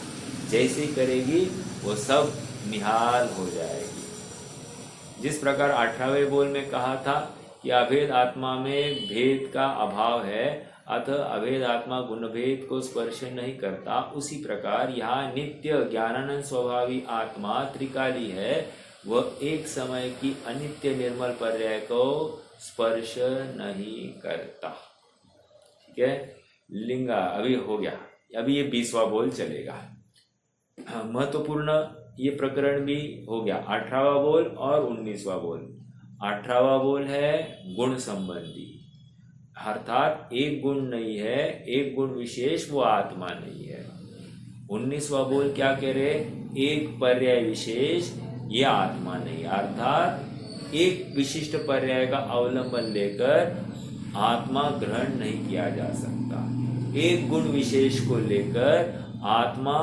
जैसे ही करेगी वो सब निहाल हो जाएगी। जिस प्रकार 18वें बोल में कहा था कि अभेद आत्मा में भेद का अभाव है, अतः अभेद आत्मा गुण भेद को स्पर्श नहीं करता, उसी प्रकार यहाँ नित्य ज्ञानानंद स्वभावी आत्मा त्रिकाली है, वह एक समय की अनित्य निर्मल पर्याय को स्पर्श नहीं करता। ठीक है? लिंगा अभी हो गया। अभी ये 20वां बोल चलेगा। महत्वपूर्ण ये प्रकरण भी हो गया। 18वां बोल और 19वां बोल। 18वां बोल है गुण संबंधी, अर्थात एक गुण नहीं है, एक गुण विशेष वो आत्मा नहीं है। 19वां बोल क्या कह रहे? एक पर्याय विशेष ये आत्मा नहीं, अर्थात एक विशिष्ट पर्याय का अवलंबन लेकर आत्मा ग्रहण नहीं किया जा सकता। एक गुण विशेष को लेकर आत्मा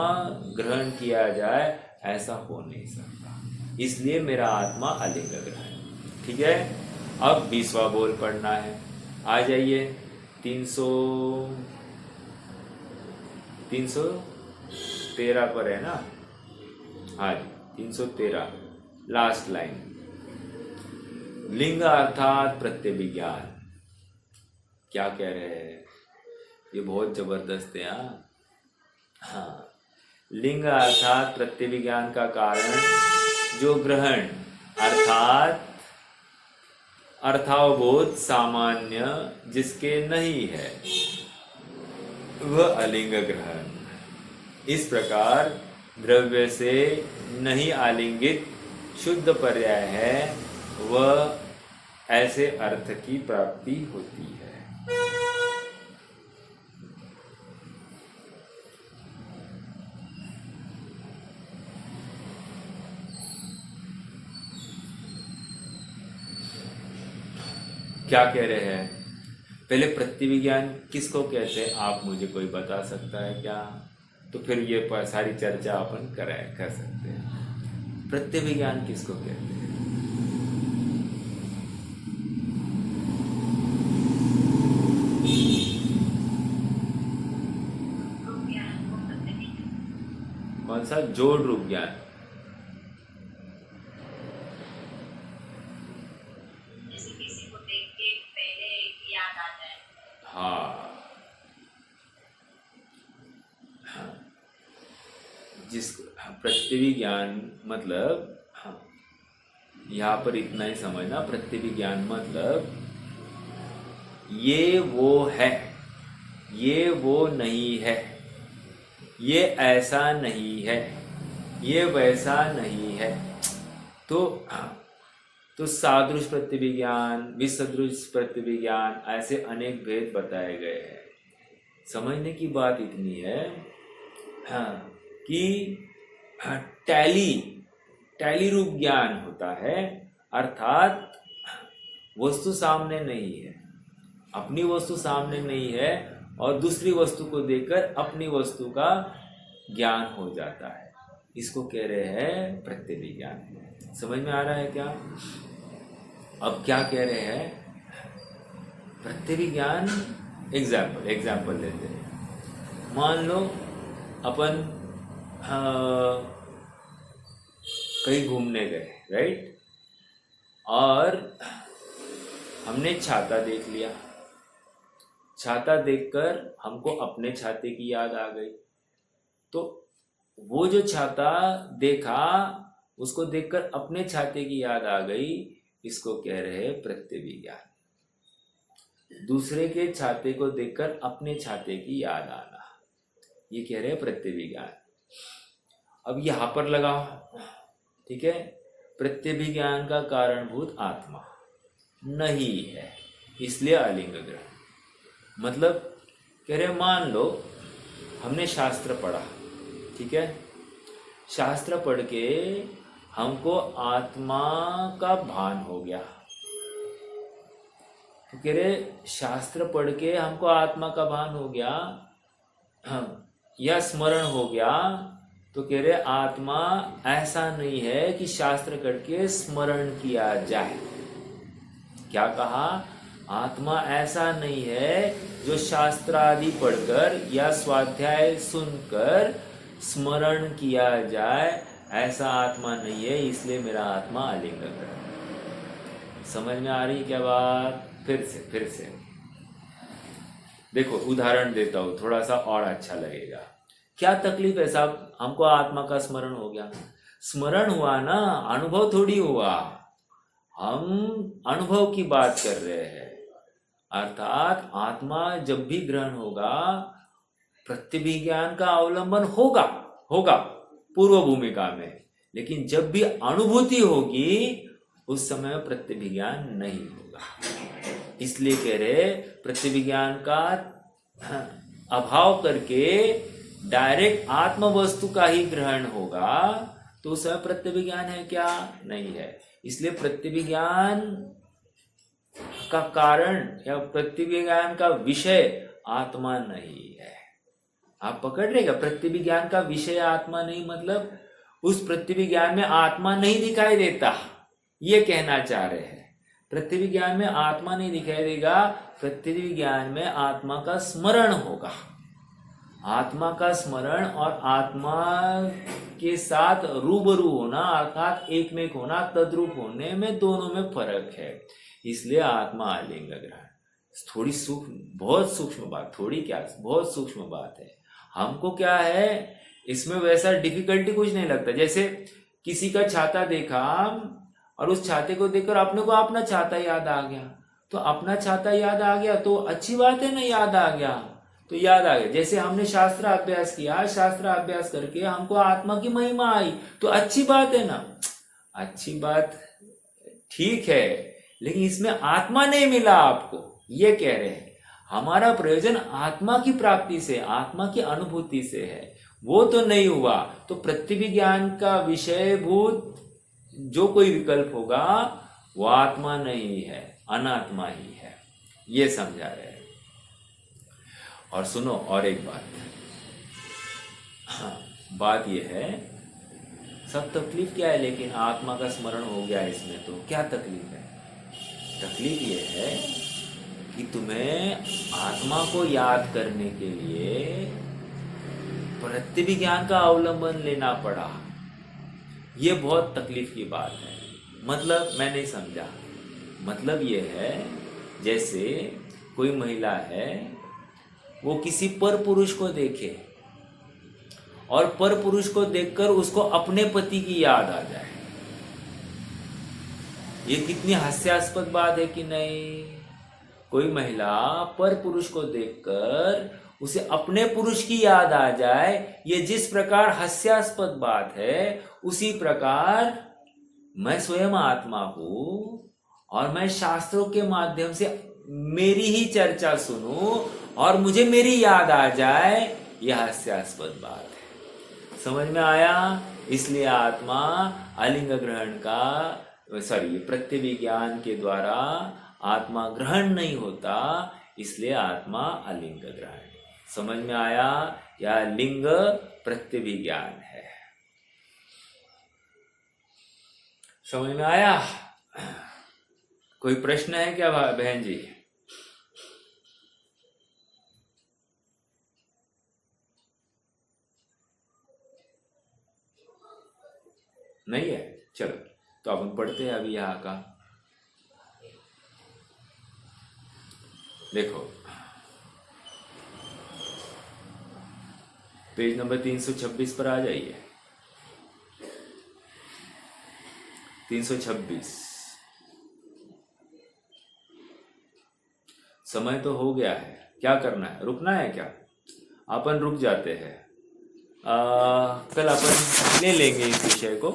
ग्रहण किया जाए, ऐसा हो नहीं सकता। इसलिए मेरा आत्मा अलिंग ग्रहण। ठीक है? अब 20वां बोल पढ़ना है। आ जाइए 313 पर है ना? हाँ, 313 लास्ट लाइन। लिंग अर्थात प्रत्यभिज्ञान। क्या कह रहे हैं? ये बहुत जबरदस्त है। हाँ, लिंग अर्थात प्रत्यभिज्ञान का कारण जो ग्रहण अर्थात अर्थावबोध सामान्य जिसके नहीं है वह अलिंग ग्रहण। इस प्रकार द्रव्य से नहीं आलिंगित शुद्ध पर्याय है वह ऐसे अर्थ की प्राप्ति होती है। क्या कह रहे हैं? पहले प्रत्यभिज्ञान किसको कहते हैं आप मुझे कोई बता सकता है क्या? तो फिर ये सारी चर्चा अपन कर सकते हैं। प्रत्यभिज्ञान किसको कहते हैं? कौन सा? जोड़ रूप ज्ञान। जिसको प्रत्यभिज्ञान मतलब यहाँ पर इतना ही समझना, प्रत्यभिज्ञान मतलब ये वो है, ये वो नहीं है, ये ऐसा नहीं है, ये वैसा नहीं है। तो सादृश प्रत्यभिज्ञान, विसदृश प्रत्यभिज्ञान, ऐसे अनेक भेद बताए गए हैं। समझने की बात इतनी है कि टैली रूप ज्ञान होता है, अर्थात वस्तु सामने नहीं है, अपनी वस्तु सामने नहीं है और दूसरी वस्तु को देखकर अपनी वस्तु का ज्ञान हो जाता है। इसको कह रहे हैं प्रत्यभिज्ञान। समझ में आ रहा है क्या? अब क्या कह रहे हैं? प्रत्यभिज्ञान एग्जाम्पल लेते हैं। मान लो अपन कहीं घूमने गए, राइट, और हमने छाता देख लिया। छाता देखकर हमको अपने छाते की याद आ गई। तो वो जो छाता देखा उसको देखकर अपने छाते की याद आ गई, इसको कह रहे हैं प्रत्यभिज्ञान। दूसरे के छाते को देखकर अपने छाते की याद आना, ये कह रहे हैं प्रत्यभिज्ञान। अब यहां पर लगाओ, ठीक है। प्रत्यभिज्ञान का कारणभूत आत्मा नहीं है, इसलिए अलिंग ग्रहण। मतलब कह रहे मान लो हमने शास्त्र पढ़ा, ठीक है, शास्त्र पढ़ के हमको आत्मा का भान हो गया। तो कह रहे शास्त्र पढ़ के हमको आत्मा का भान हो गया या स्मरण हो गया, तो कह रहे आत्मा ऐसा नहीं है कि शास्त्र करके स्मरण किया जाए। क्या कहा? आत्मा ऐसा नहीं है जो शास्त्र आदि पढ़कर या स्वाध्याय सुनकर स्मरण किया जाए, ऐसा आत्मा नहीं है, इसलिए मेरा आत्मा अलिंग ग्रहण। समझ में आ रही क्या बात? फिर से देखो, उदाहरण देता हूं, थोड़ा सा और अच्छा लगेगा। क्या तकलीफ है साहब? हमको आत्मा का स्मरण हो गया। स्मरण हुआ ना, अनुभव थोड़ी हुआ। हम अनुभव की बात कर रहे हैं। अर्थात आत्मा जब भी ग्रहण होगा, प्रत्यभिज्ञान का अवलंबन होगा पूर्व भूमिका में, लेकिन जब भी अनुभूति होगी उस समय प्रत्यभिज्ञान नहीं होगा। इसलिए कह रहे प्रत्यभिज्ञान का अभाव करके डायरेक्ट आत्म वस्तु का ही ग्रहण होगा, तो उस समय प्रत्यभिज्ञान है क्या? नहीं है। इसलिए प्रत्यभिज्ञान का कारण या प्रत्यभिज्ञान का विषय आत्मा नहीं है। आप पकड़ रहेगा? प्रत्यभिज्ञान का विषय आत्मा नहीं, मतलब उस प्रत्यभिज्ञान में आत्मा नहीं दिखाई देता, ये कहना चाह रहे हैं। प्रत्यभिज्ञान में आत्मा नहीं दिखाई देगा, प्रत्यभिज्ञान में आत्मा का स्मरण होगा। आत्मा का स्मरण और आत्मा के साथ रूबरू होना, अर्थात एक में एक होना, तद्रूप होने में, दोनों में फर्क है। इसलिए आत्मा अलिंग ग्रहण। थोड़ी सूक्ष्म, बहुत सूक्ष्म बात, थोड़ी क्या, बहुत सूक्ष्म बात है। हमको क्या है इसमें वैसा डिफिकल्टी कुछ नहीं लगता। जैसे किसी का छाता देखा और उस छाते को देखकर अपने को अपना छाता याद आ गया, तो अपना छाता याद आ गया तो अच्छी बात है ना, याद आ गया तो याद आ गया। जैसे हमने शास्त्र अभ्यास किया, शास्त्र अभ्यास करके हमको आत्मा की महिमा आई तो अच्छी बात है ना, अच्छी बात ठीक है, लेकिन इसमें आत्मा नहीं मिला आपको, ये कह रहे हैं। हमारा प्रयोजन आत्मा की प्राप्ति से, आत्मा की अनुभूति से है, वो तो नहीं हुआ। तो प्रत्यभिज्ञान का विषयभूत जो कोई विकल्प होगा वो आत्मा नहीं है, अनात्मा ही है, ये समझा रहे हैं। और सुनो और एक बात, हाँ, बात ये है, सब तकलीफ क्या है, लेकिन आत्मा का स्मरण हो गया इसमें तो क्या तकलीफ है? तकलीफ ये है कि तुम्हें आत्मा को याद करने के लिए प्रत्यभिज्ञान का अवलंबन लेना पड़ा। ये बहुत तकलीफ की बात है। मतलब मैं नहीं समझा। मतलब ये है, जैसे कोई महिला है, वो किसी पर पुरुष को देखे और पर पुरुष को देखकर उसको अपने पति की याद आ जाए, ये कितनी हास्यास्पद बात है कि नहीं? कोई महिला पर पुरुष को देखकर उसे अपने पुरुष की याद आ जाए, ये जिस प्रकार हास्यास्पद बात है, उसी प्रकार मैं स्वयं आत्मा हूं और मैं शास्त्रों के माध्यम से मेरी ही चर्चा सुनूं और मुझे मेरी याद आ जाए, यह हास्यास्पद बात है। समझ में आया? इसलिए आत्मा अलिंग ग्रहण का, प्रत्यभिज्ञान के द्वारा आत्मा ग्रहण नहीं होता, इसलिए आत्मा अलिंग ग्रहण। समझ में आया? या लिंग प्रत्यभिज्ञान है। समझ में आया? कोई प्रश्न है क्या बहन जी? नहीं है? चलो तो अपन पढ़ते हैं अभी यहाँ का। देखो पेज नंबर 326 पर आ जाइए। 326। समय तो हो गया है, क्या करना है? रुकना है क्या? अपन रुक जाते हैं। कल अपन ले लेंगे इस विषय को।